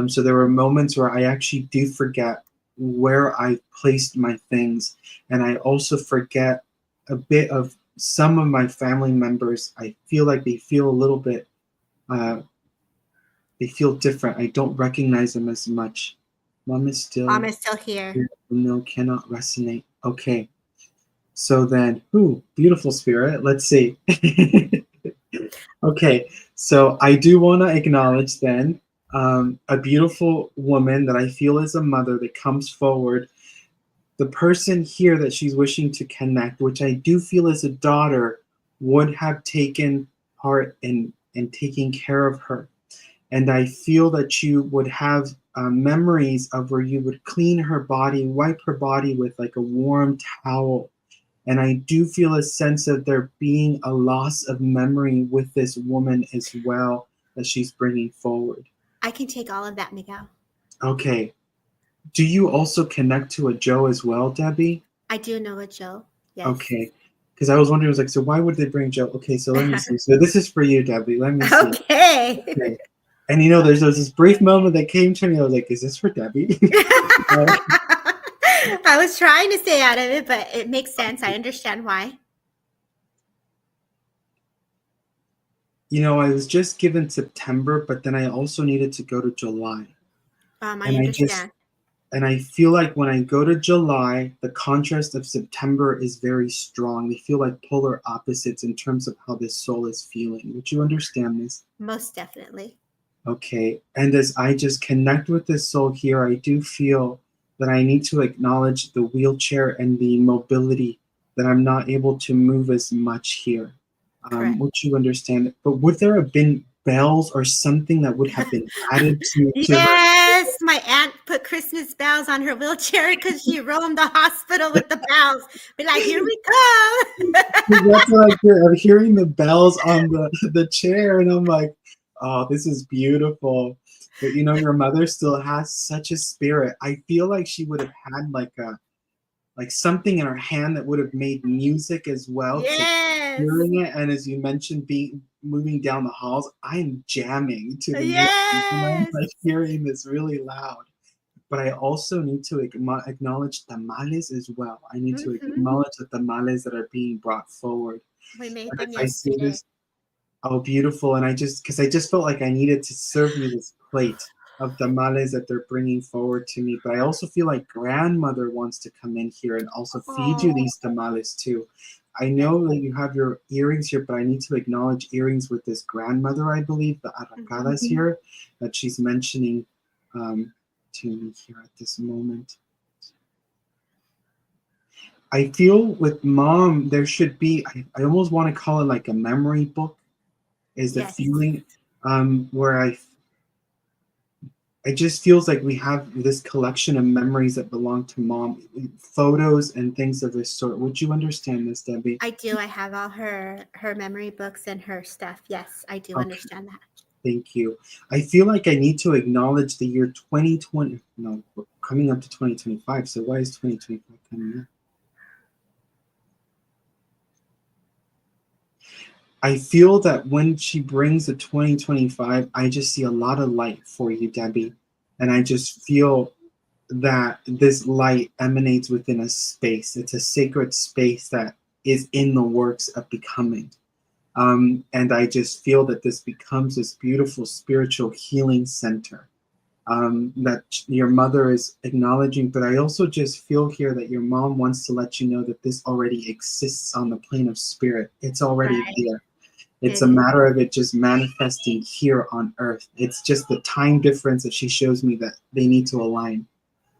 So there were moments where I actually do forget where I placed my things. And I also forget a bit of some of my family members. I feel like they feel a little bit, they feel different. I don't recognize them as much. Mom is still here. No, cannot resonate. Okay. So then, beautiful spirit. Let's see. Okay. So I do want to acknowledge then A beautiful woman that I feel is a mother that comes forward. The person here that she's wishing to connect, which I do feel is a daughter, would have taken part in taking care of her. And I feel that you would have memories of where you would clean her body, wipe her body with like a warm towel. And I do feel a sense of there being a loss of memory with this woman as well that she's bringing forward. I can take all of that, Miguel. Okay. Do you also connect to a Joe as well, Debbie? I do know a Joe. Yes. Okay. Because I was wondering, I was like, so why would they bring Joe? Okay, so let me see. So this is for you, Debbie. Let me see. Okay. Okay. And you know, there's this brief moment that came to me. I was like, is this for Debbie? I was trying to stay out of it, but it makes sense. I understand why. You know, I was just given September, but then I also needed to go to July. I And understand. and I feel like when I go to July, the contrast of September is very strong. They feel like polar opposites in terms of how this soul is feeling. Would you understand this? Most definitely. Okay. And as I just connect with this soul here, I do feel that I need to acknowledge the wheelchair and the mobility, that I'm not able to move as much here. Would you understand? But would there have been bells or something that would have been added to her? Yes, my aunt put Christmas bells on her wheelchair because she roamed the hospital with the bells. Be like, here we come. That's what I hear. I'm hearing the bells on the chair, and I'm like, oh, this is beautiful. But you know, your mother still has such a spirit. I feel like she would have had like something in her hand that would have made music as well. Yes. Hearing it, and as you mentioned, moving down the halls, I'm jamming to the music. And I'm Yes. like hearing this really loud. But I also need to acknowledge tamales as well. I need to acknowledge the tamales that are being brought forward. We made And them as I see yesterday. this, oh, beautiful. And because I just felt like I needed to serve you this plate of tamales that they're bringing forward to me. But I also feel like grandmother wants to come in here and also feed you these tamales too. I know that you have your earrings here, but I need to acknowledge earrings with this grandmother, I believe, the Arracadas here, that she's mentioning to me here at this moment. I feel with mom, there should be, I almost want to call it like a memory book, is the feeling where it just feels like we have this collection of memories that belong to mom, photos and things of this sort. Would you understand this, Debbie? I do. I have all her memory books and her stuff. Yes, I do understand that. Thank you. I feel like I need to acknowledge the year 2020. No, we're coming up to 2025. So why is 2025 coming up? I feel that when she brings the 2025, I just see a lot of light for you, Debbie. And I just feel that this light emanates within a space. It's a sacred space that is in the works of becoming. And I just feel that this becomes this beautiful spiritual healing center that your mother is acknowledging. But I also just feel here that your mom wants to let you know that this already exists on the plane of spirit. It's already there. It's a matter of it just manifesting here on earth. It's just the time difference that she shows me that they need to align.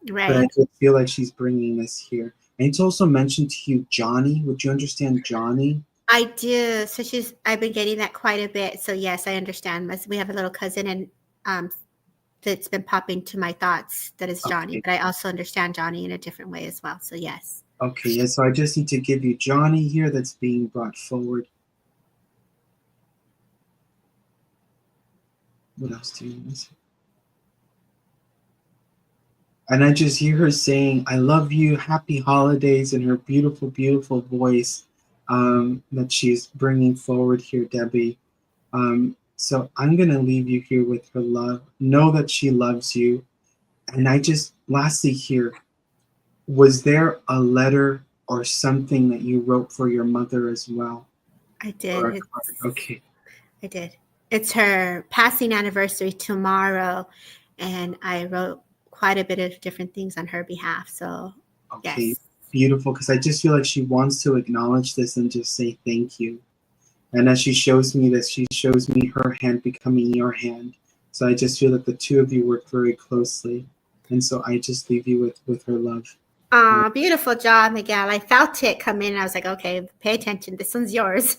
Right. But I just feel like she's bringing this here. I need to also mention to you Johnny. Would you understand Johnny? I do. So I've been getting that quite a bit. So yes, I understand. We have a little cousin, and that's been popping to my thoughts. That is Johnny, okay. But I also understand Johnny in a different way as well. So yes. Okay. Yeah. So I just need to give you Johnny here that's being brought forward. What else do you miss? And I just hear her saying, I love you, happy holidays, in her beautiful, beautiful voice that she's bringing forward here, Debbie. So I'm going to leave you here with her love. Know that she loves you. And I just, lastly here, was there a letter or something that you wrote for your mother as well? I did. Okay. I did. It's her passing anniversary tomorrow, and I wrote quite a bit of different things on her behalf. So, okay, yes. Beautiful, because I just feel like she wants to acknowledge this and just say thank you. And as she shows me this, she shows me her hand becoming your hand. So I just feel that the two of you work very closely. And so I just leave you with her love. Aw, beautiful job, Miguel. I felt it come in. I was like, okay, pay attention. This one's yours.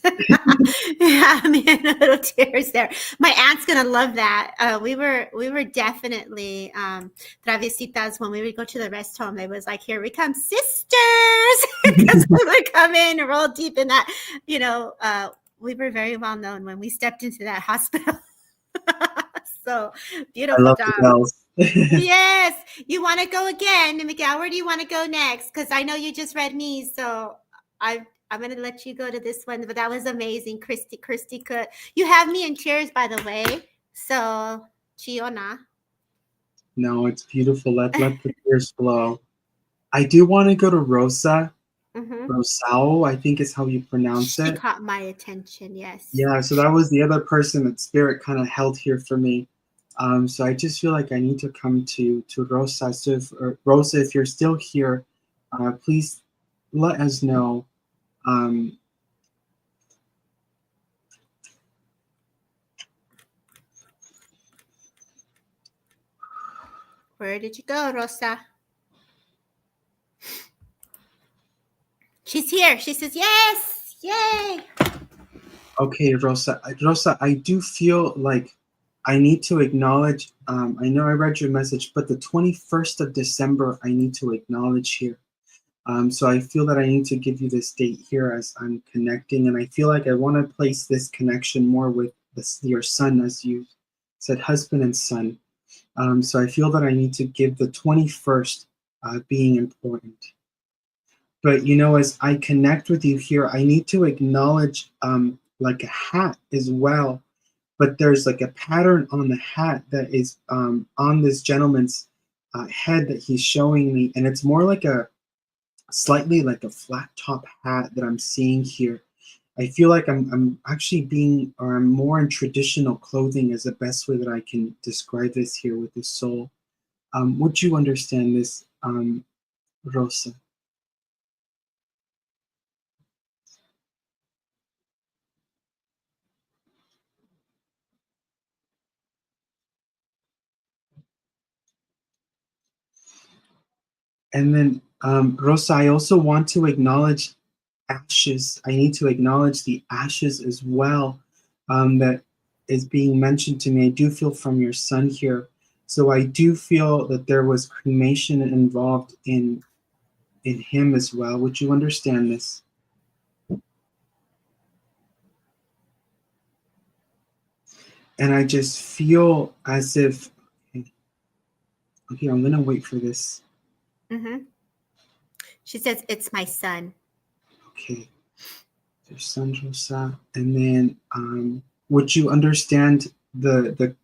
Yeah, I mean, little tears there. My aunt's gonna love that. We were definitely travesitas when we would go to the rest home. They was like, here we come, sisters, because we would come in and roll deep in that. We were very well known when we stepped into that hospital. So I beautiful love the job. bells. Yes, you want to go again, Miguel? Where do you want to go next? Because I know you just read me, so I'm gonna let you go to this one. But that was amazing, Christy could. You have me in tears, by the way. So, Chiona. No, it's beautiful. Let the tears flow. I do want to go to Rosa. Mm-hmm. Rosao, I think is how you pronounce She it. caught my attention. Yes. Yeah, so that was the other person that Spirit kind of held here for me. So I just feel like I need to come to Rosa. So Rosa, if you're still here, please let us know. Um, Where did you go, Rosa? She's here. She says yes. Yay. okay, Rosa. Rosa, I do feel like I need to acknowledge. I know I read your message, but the 21st of December, I need to acknowledge here. So I feel that I need to give you this date here as I'm connecting, and I feel like I want to place this connection more with your son, as you said, husband and son. So I feel that I need to give the 21st being important. But as I connect with you here, I need to acknowledge like a hat as well. But there's like a pattern on the hat that is on this gentleman's head that he's showing me, and it's more like a slightly like a flat top hat that I'm seeing here. I feel like I'm actually I'm more in traditional clothing as the best way that I can describe this here with the soul. Would you understand this, Rosa? And then, Rosa, I also want to acknowledge ashes. I need to acknowledge the ashes as well that is being mentioned to me. I do feel from your son here. So I do feel that there was cremation involved in him as well. Would you understand this? And I just feel as if, okay, I'm gonna wait for this. Mm-hmm. She says it's my son. Okay, there's son Rosa, and then would you understand the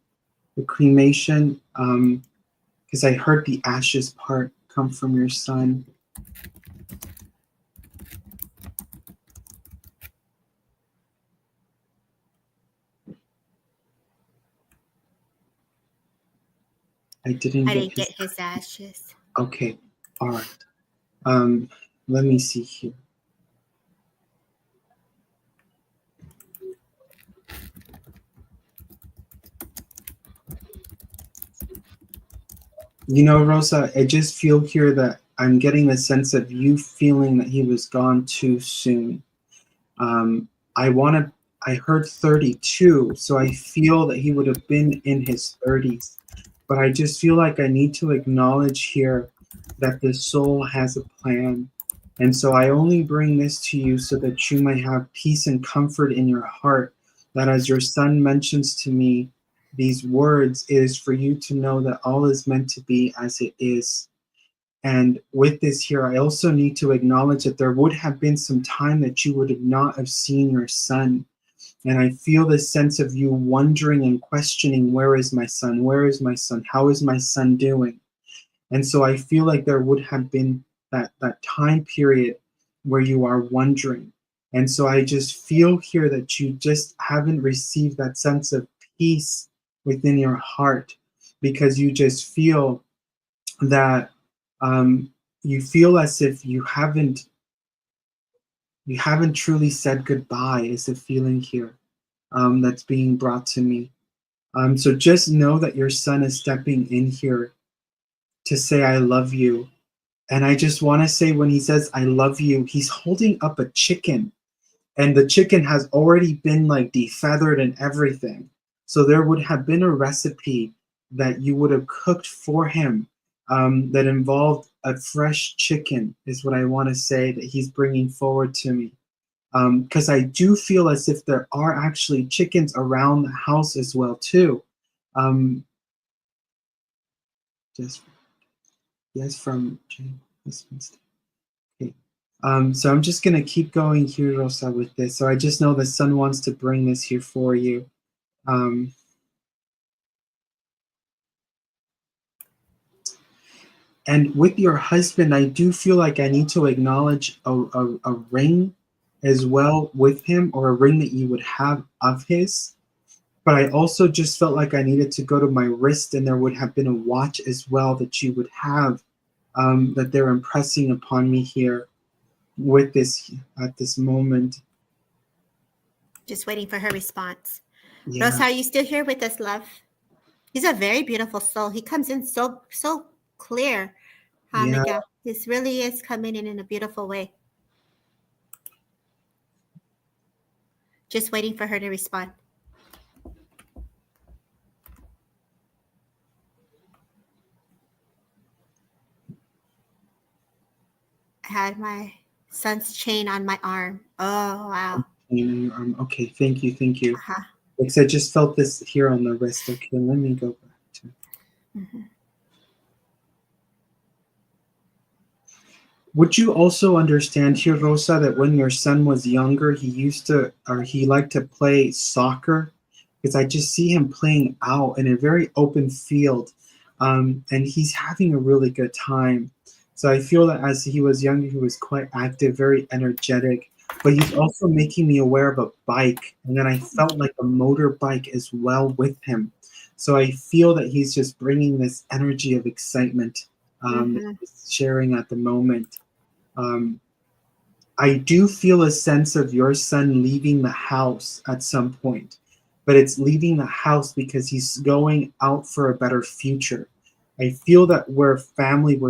cremation? Because I heard the ashes part come from your son. I didn't get get his ashes. Okay, all right. Um, let me see here. Rosa, I just feel here that I'm getting the sense of you feeling that he was gone too soon. Um, I heard 32, so I feel that he would have been in his 30s. But I just feel like I need to acknowledge here that the soul has a plan. And so I only bring this to you so that you may have peace and comfort in your heart. That as your son mentions to me these words, it is for you to know that all is meant to be as it is. And with this here, I also need to acknowledge that there would have been some time that you would have not have seen your son. And I feel this sense of you wondering and questioning, where is my son? Where is my son? How is my son doing? And so I feel like there would have been that time period where you are wondering. And so I just feel here that you just haven't received that sense of peace within your heart, because you just feel that you feel as if you haven't truly said goodbye, is the feeling here that's being brought to me. So just know that your son is stepping in here to say, I love you. And I just want to say, when he says, I love you, he's holding up a chicken. And the chicken has already been like defeathered and everything. So there would have been a recipe that you would have cooked for him that involved a fresh chicken, is what I want to say that he's bringing forward to me. Because I do feel as if there are actually chickens around the house as well too. Um, just yes, from Jane. Okay. So I'm just gonna keep going here, Rosa, with this. So I just know the Son wants to bring this here for you. Um, and with your husband, I do feel like I need to acknowledge a ring as well with him, or a ring that you would have of his. But I also just felt like I needed to go to my wrist, and there would have been a watch as well that you would have, that they're impressing upon me here with this at this moment. Just waiting for her response. Yeah. Rosa, are you still here with us, love? He's a very beautiful soul. He comes in so clear. Yeah. Miguel. This really is coming in a beautiful way. Just waiting for her to respond. I had my son's chain on my arm. Oh, wow. Okay, thank you. Uh-huh. Because I just felt this here on the wrist. Okay, let me go back to. Mm-hmm. Would you also understand here, Rosa, that when your son was younger, he liked to play soccer? Because I just see him playing out in a very open field, and he's having a really good time. So I feel that as he was younger, he was quite active, very energetic, but he's also making me aware of a bike. And then I felt like a motorbike as well with him. So I feel that he's just bringing this energy of excitement, Mm-hmm. sharing at the moment. I do feel a sense of your son leaving the house at some point, but it's leaving the house because he's going out for a better future. I feel that where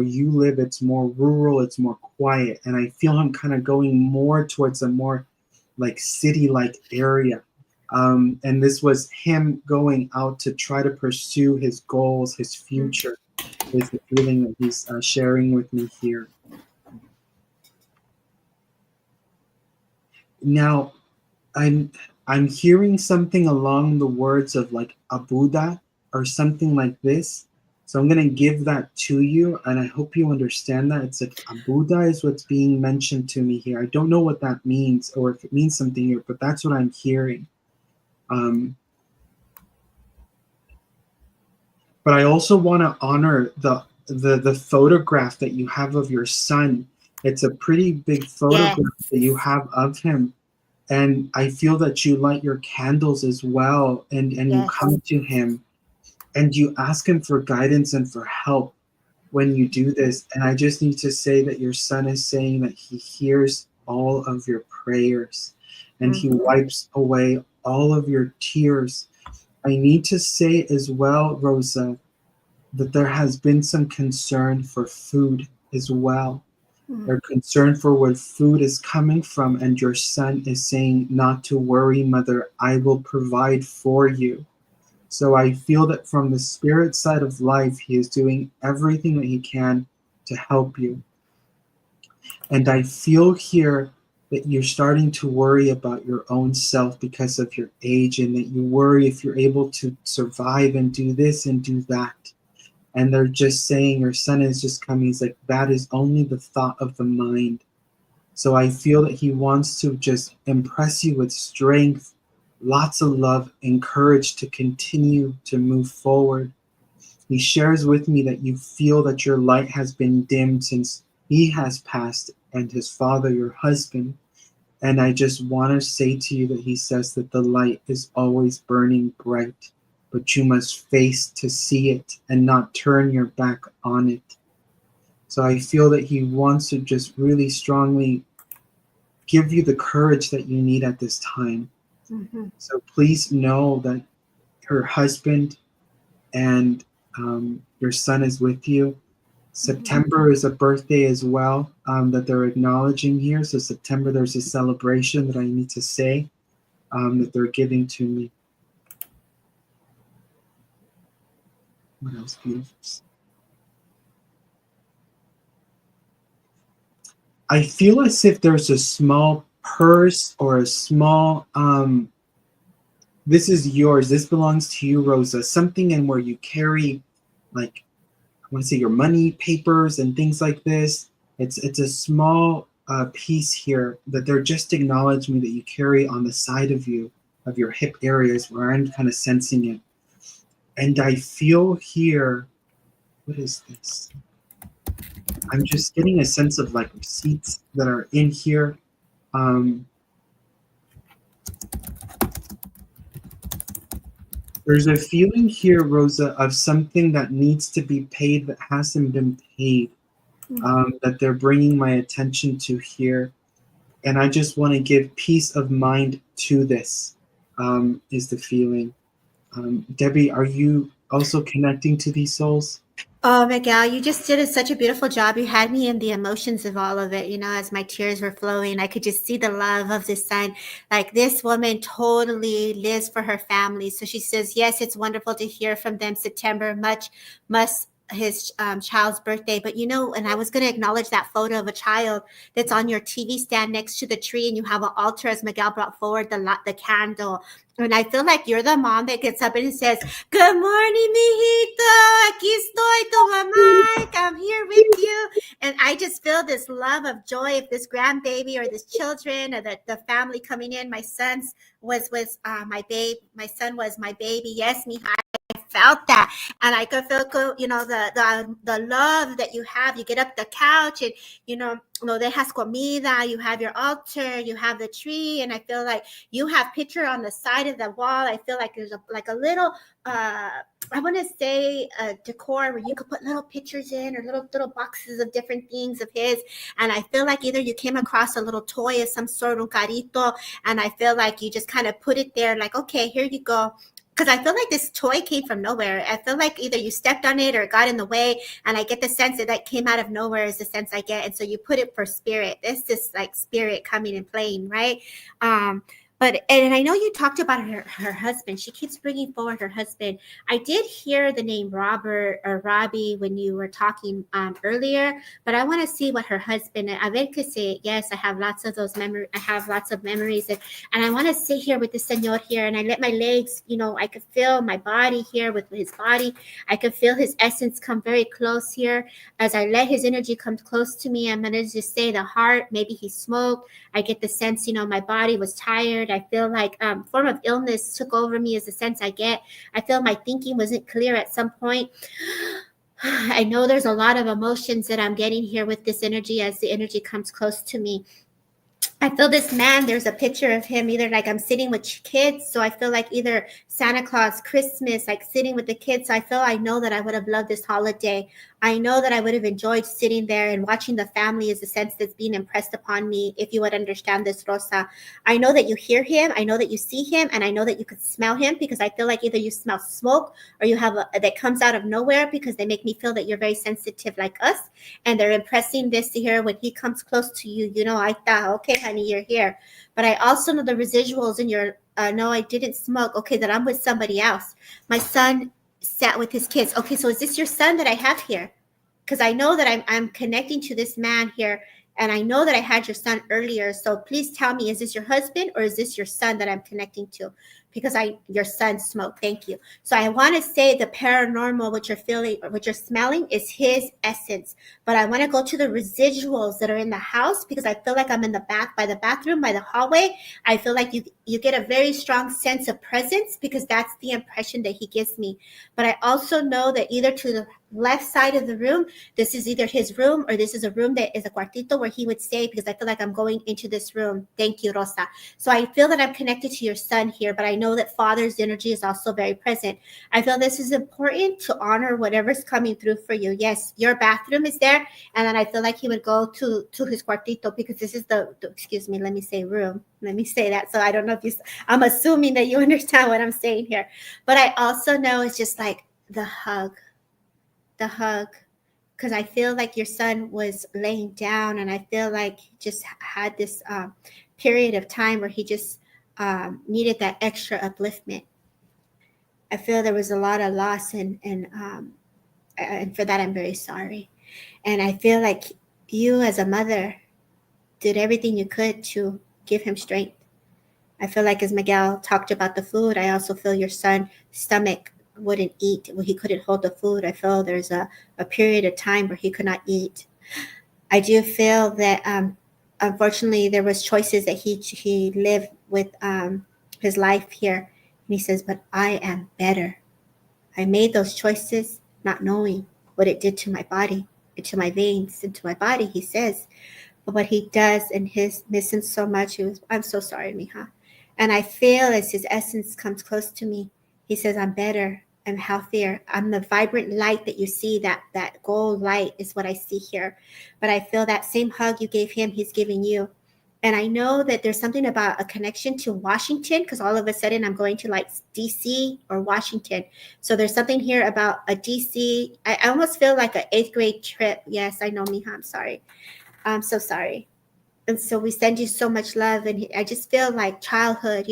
you live, it's more rural, it's more quiet, and I feel him kind of going more towards a more like city-like area. And this was him going out to try to pursue his goals, his future, is the feeling that he's sharing with me here. Now, I'm hearing something along the words of like a Buddha or something like this. So I'm gonna give that to you, and I hope you understand that. It's like a Buddha is what's being mentioned to me here. I don't know what that means or if it means something here, but that's what I'm hearing. But I also want to honor the photograph that you have of your son. It's a pretty big photograph that you have of him. And I feel that you light your candles as well, and you come to him and you ask him for guidance and for help when you do this. And I just need to say that your son is saying that he hears all of your prayers and he wipes away all of your tears. I need to say as well, Rosa, that there has been some concern for food as well. They're concerned for where food is coming from, and your son is saying, not to worry, mother, I will provide for you. So I feel that from the spirit side of life, he is doing everything that he can to help you. And I feel here that you're starting to worry about your own self because of your age, and that you worry if you're able to survive and do this and do that. And they're just saying, your son is just coming. He's like, that is only the thought of the mind. So I feel that he wants to just impress you with strength, lots of love, and courage to continue to move forward. He shares with me that you feel that your light has been dimmed since he has passed, and his father, your husband. And I just want to say to you that he says that the light is always burning bright, but you must face to see it and not turn your back on it. So I feel that he wants to just really strongly give you the courage that you need at this time. So please know that her husband, and your son is with you. September is a birthday as well that they're acknowledging here. So September, there's a celebration that I need to say that they're giving to me. What else beautiful? I feel as if there's a small purse or a small this is yours. This belongs to you, Rosa. Something in where you carry, like, I want to say your money, papers, and things like this. It's a small piece here that they're just acknowledging me that you carry on the side of you, of your hip areas, where I'm kind of sensing it. And I feel here, what is this? I'm just getting a sense of like receipts that are in here. There's a feeling here, Rosa, of something that needs to be paid that hasn't been paid, that they're bringing my attention to here. And I just want to give peace of mind to this, is the feeling. Debbie, are you also connecting to these souls? Oh, Miguel, you just did such a beautiful job. You had me in the emotions of all of it. As my tears were flowing, I could just see the love of this son. Like, this woman totally lives for her family. So she says, yes, it's wonderful to hear from them. September, much his child's birthday. But and I was going to acknowledge that photo of a child that's on your TV stand next to the tree, and you have an altar, as Miguel brought forward the candle. And I feel like you're the mom that gets up and says, good morning, mijito. Aquí estoy, tu mamá. I'm here with you. And I just feel this love of joy of this grandbaby or this children or the family coming in. My son's was my babe. My son was my baby. Yes, mija. I felt that, and I could feel, the love that you have. You get up the couch, and no dejas comida. You have your altar, you have the tree, and I feel like you have picture on the side of the wall. I feel like there's a little, I want to say decor where you could put little pictures in, or little boxes of different things of his. And I feel like either you came across a little toy of some sort, un carito, and I feel like you just kind of put it there, like, okay, here you go. Because I feel like this toy came from nowhere. I feel like either you stepped on it or it got in the way. And I get the sense that came out of nowhere is the sense I get. And so you put it for spirit. This is like spirit coming and playing, right? And I know you talked about her husband. She keeps bringing forward her husband. I did hear the name Robert or Robbie when you were talking earlier, but I want to see what her husband. A ver que say, yes, I have lots of those memories. I have lots of memories, and I want to sit here with the Señor here, and I let my legs, I could feel my body here with his body. I could feel his essence come very close here. As I let his energy come close to me, I'm gonna just say the heart. Maybe he smoked. I get the sense, my body was tired. I feel like form of illness took over me is the sense I get. I feel my thinking wasn't clear at some point. I know there's a lot of emotions that I'm getting here with this energy as the energy comes close to me. I feel this man, there's a picture of him, either like I'm sitting with kids. So I feel like either Santa Claus, Christmas, like sitting with the kids. So I know that I would have loved this holiday. I know that I would have enjoyed sitting there and watching the family is a sense that's being impressed upon me. If you would understand this, Rosa, I know that you hear him. I know that you see him, and I know that you could smell him, because I feel like either you smell smoke or you have that comes out of nowhere, because they make me feel that you're very sensitive like us, and they're impressing this to hear when he comes close to you. I thought, okay, honey, you're here. But I also know the residuals in your, no, I didn't smoke. Okay, that I'm with somebody else. My son sat with his kids. Okay, so is this your son that I have here? Because I know that I'm connecting to this man here, and I know that I had your son earlier. So please tell me, is this your husband or is this your son that I'm connecting to? Because your son smoked. Thank you. So I want to say the paranormal, what you're feeling, or what you're smelling, is his essence. But I want to go to the residuals that are in the house, because I feel like I'm in the back, by the bathroom, by the hallway. I feel like you get a very strong sense of presence, because that's the impression that he gives me. But I also know that either to the left side of the room, this is either his room, or this is a room that is a cuartito where he would stay, because I feel like I'm going into this room. Thank you, Rosa. So I feel that I'm connected to your son here, but I know that father's energy is also very present. I feel this is important to honor whatever's coming through for you. Yes, your bathroom is there, and then I feel like he would go to his cuartito, because this is the excuse me, let me say room. Let me say that. So I don't know if I'm assuming that you understand what I'm saying here. But I also know it's just like the hug, because I feel like your son was laying down, and I feel like he just had this period of time where he just needed that extra upliftment. I feel there was a lot of loss, and for that I'm very sorry. And I feel like you as a mother did everything you could to give him strength. I feel like as Miguel talked about the food, I also feel your son's stomach wouldn't eat. Well, he couldn't hold the food. I feel there's a period of time where he could not eat. I do feel that unfortunately there was choices that he lived with his life here. And he says, but I am better. I made those choices not knowing what it did to my body, to my veins, and to my body, he says. But what he does, and his missing so much, I'm so sorry, mija. And I feel as his essence comes close to me, he says, I'm better, I'm healthier. I'm the vibrant light that you see, that gold light is what I see here. But I feel that same hug you gave him, he's giving you. And I know that there's something about a connection to Washington, because all of a sudden I'm going to like DC or Washington. So there's something here about a DC. I almost feel like an 8th grade trip. Yes, I know, mija, I'm sorry. I'm so sorry. And so we send you so much love. And I just feel like childhood,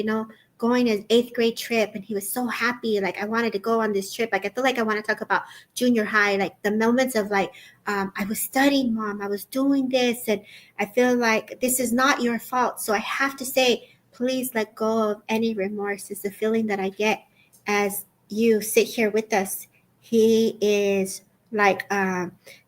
going an 8th grade trip. And he was so happy. Like, I wanted to go on this trip. Like, I feel like I want to talk about junior high, like the moments of like, I was studying, Mom. I was doing this. And I feel like this is not your fault. So I have to say, please let go of any remorse. It's the feeling that I get as you sit here with us. He is like,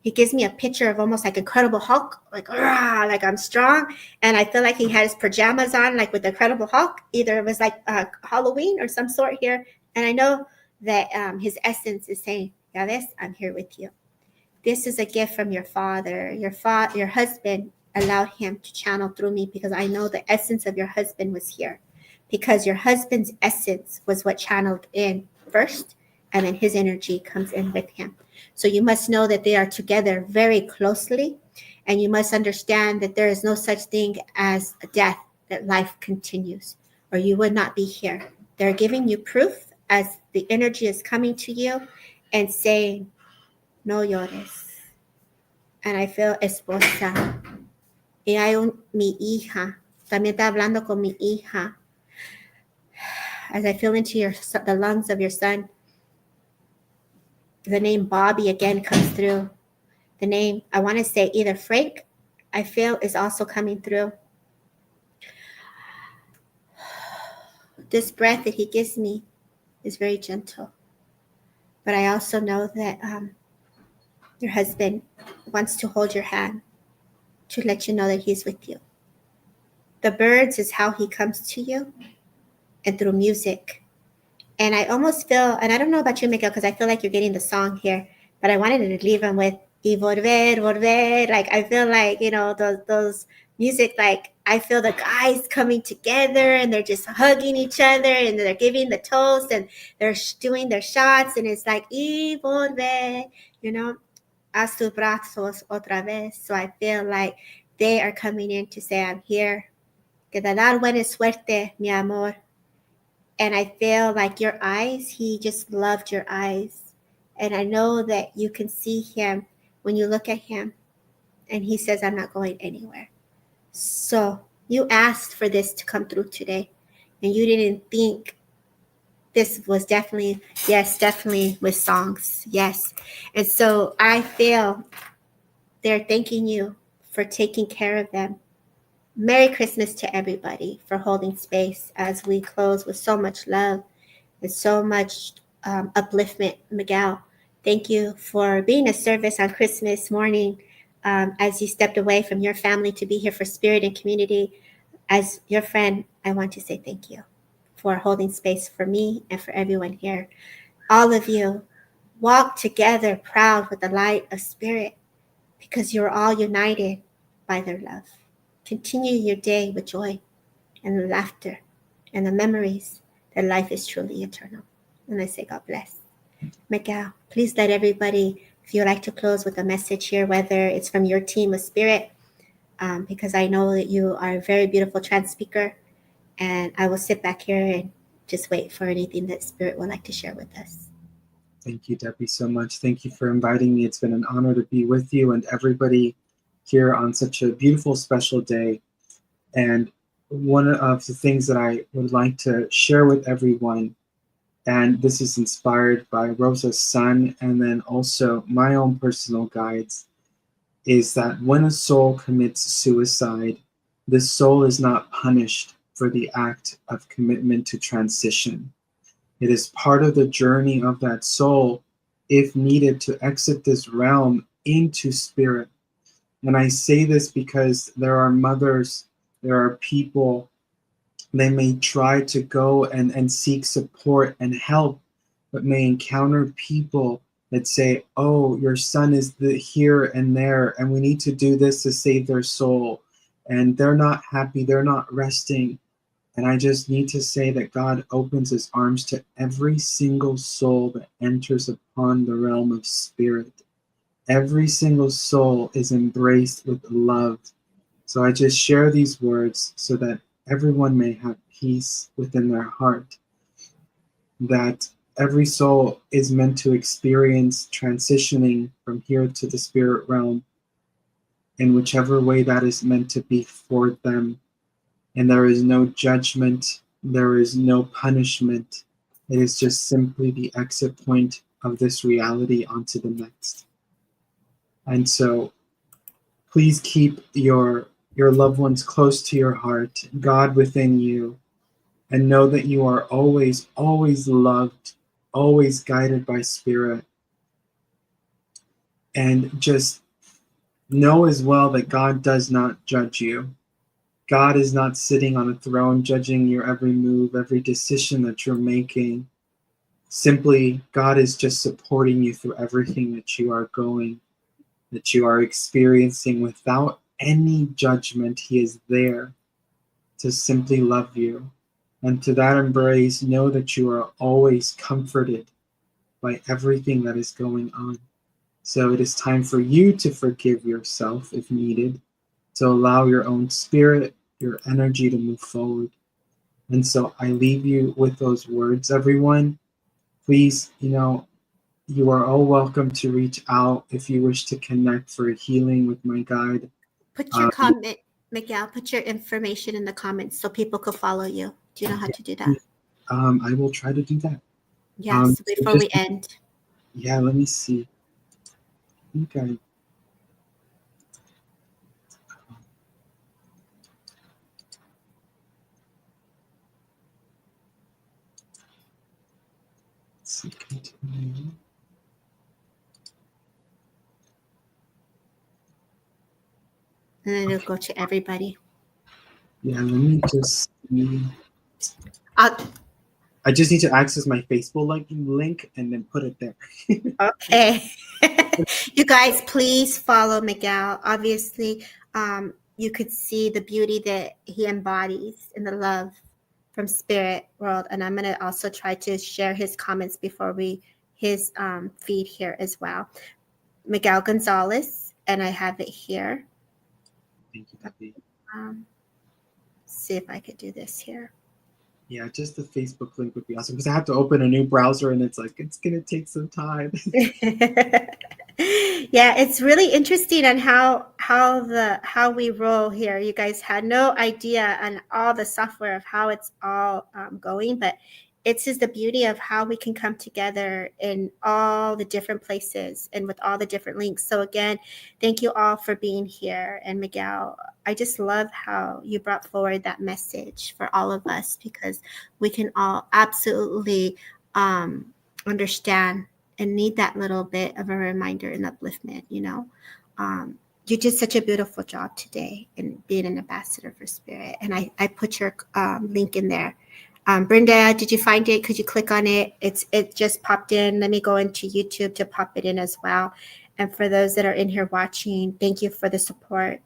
he gives me a picture of almost like Incredible Hulk, like I'm strong. And I feel like he had his pajamas on, like with the Incredible Hulk. Either it was like Halloween or some sort here. And I know that his essence is saying, yeah, this, I'm here with you. This is a gift from your father. Your husband allowed him to channel through me, because I know the essence of your husband was here, because your husband's essence was what channeled in first, and then his energy comes in with him. So you must know that they are together very closely, and you must understand that there is no such thing as a death, that life continues, or you would not be here. They're giving you proof as the energy is coming to you and saying, no llores. And I feel esposa. Y hay mi hija. También está hablando con mi hija. As I feel into the lungs of your son, the name Bobby again comes through. The name, I want to say either Frank, I feel is also coming through. This breath that he gives me is very gentle. But I also know that your husband wants to hold your hand, to let you know that he's with you. The birds is how he comes to you, and through music. And I almost feel, and I don't know about you, Miguel, because I feel like you're getting the song here, but I wanted to leave him with y volver, volver. Like, I feel like, those music, like, I feel the guys coming together and they're just hugging each other and they're giving the toast and they're doing their shots. And it's like, y volver, a sus brazos otra vez. So I feel like they are coming in to say, I'm here. Que te dar buena suerte, mi amor. And I feel like your eyes, he just loved your eyes. And I know that you can see him when you look at him. And he says, I'm not going anywhere. So you asked for this to come through today. And you didn't think this was definitely with songs. Yes. And so I feel they're thanking you for taking care of them. Merry Christmas to everybody for holding space as we close with so much love and so much upliftment. Miguel, thank you for being a service on Christmas morning as you stepped away from your family to be here for Spirit and Community. As your friend, I want to say thank you for holding space for me and for everyone here. All of you, walk together proud with the light of Spirit, because you're all united by their love. Continue your day with joy and laughter and the memories that life is truly eternal. And I say, God bless. Miguel, please let everybody, if you would like to close with a message here, whether it's from your team of Spirit, because I know that you are a very beautiful trans speaker And I will sit back here and just wait for anything that Spirit would like to share with us. Thank you, Debbie, so much. Thank you for inviting me. It's been an honor to be with you and everybody here on such a beautiful, special day. And one of the things that I would like to share with everyone, and this is inspired by Rosa's son and then also my own personal guides, is that when a soul commits suicide, the soul is not punished for the act of commitment to transition. It is part of the journey of that soul, if needed, to exit this realm into spirit. And I say this because there are mothers, there are people, they may try to go and seek support and help, but may encounter people that say, oh, your son is here and there, and we need to do this to save their soul. And they're not happy, they're not resting. And I just need to say that God opens his arms to every single soul that enters upon the realm of spirit. Every single soul is embraced with love. So I just share these words so that everyone may have peace within their heart. That every soul is meant to experience transitioning from here to the spirit realm in whichever way that is meant to be for them. And there is no judgment, there is no punishment. It is just simply the exit point of this reality onto the next. And so please keep your loved ones close to your heart, God within you, and know that you are always, always loved, always guided by Spirit. And just know as well that God does not judge you. God is not sitting on a throne judging your every move, every decision that you're making. Simply, God is just supporting you through everything that you are going, that you are experiencing without any judgment. He is there to simply love you. And to that embrace, know that you are always comforted by everything that is going on. So it is time for you to forgive yourself if needed, to allow your own spirit, your energy to move forward. And so I leave you with those words, everyone. Please, you are all welcome to reach out if you wish to connect for healing with my guide. Put your comment, Miguel, put your information in the comments so people could follow you. Do you know how to do that? I will try to do that. Yes, before we end. Yeah, let me see. Okay. Let's see, continue. And then it'll go to everybody. Yeah, let me just see. I just need to access my Facebook link and then put it there. Okay. You guys, please follow Miguel. Obviously, you could see the beauty that he embodies in the love from Spirit World. And I'm going to also try to share his comments before his feed here as well. Miguel Gonzales, and I have it here. Thank you, Debbie. See if I could do this here. Yeah, just the Facebook link would be awesome because I have to open a new browser and it's gonna take some time. Yeah, it's really interesting on how we roll here. You guys had no idea on all the software of how it's all going, but it's just the beauty of how we can come together in all the different places and with all the different links. So again, thank you all for being here. And Miguel, I just love how you brought forward that message for all of us, because we can all absolutely understand and need that little bit of a reminder and upliftment. You did such a beautiful job today in being an ambassador for Spirit. And I put your link in there. Brenda, did you find it? Could you click on it? It just popped in. Let me go into YouTube to pop it in as well. And for those that are in here watching, thank you for the support.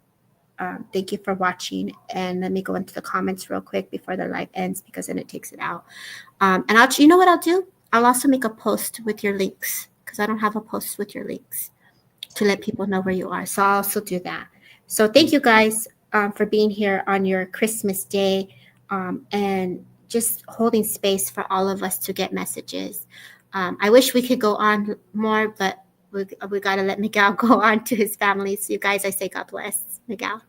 Thank you for watching. And let me go into the comments real quick before the live ends, because then it takes it out. And you know what I'll do? I'll also make a post with your links, because I don't have a post with your links to let people know where you are. So I'll also do that. So thank you guys for being here on your Christmas day. and just holding space for all of us to get messages. I wish we could go on more, but we got to let Miguel go on to his family. So you guys, I say God bless. Miguel,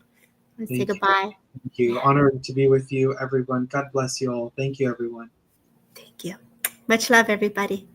let's say Thank you. goodbye. Thank you. Honored to be with you, everyone. God bless you all. Thank you, everyone. Thank you. Much love, everybody.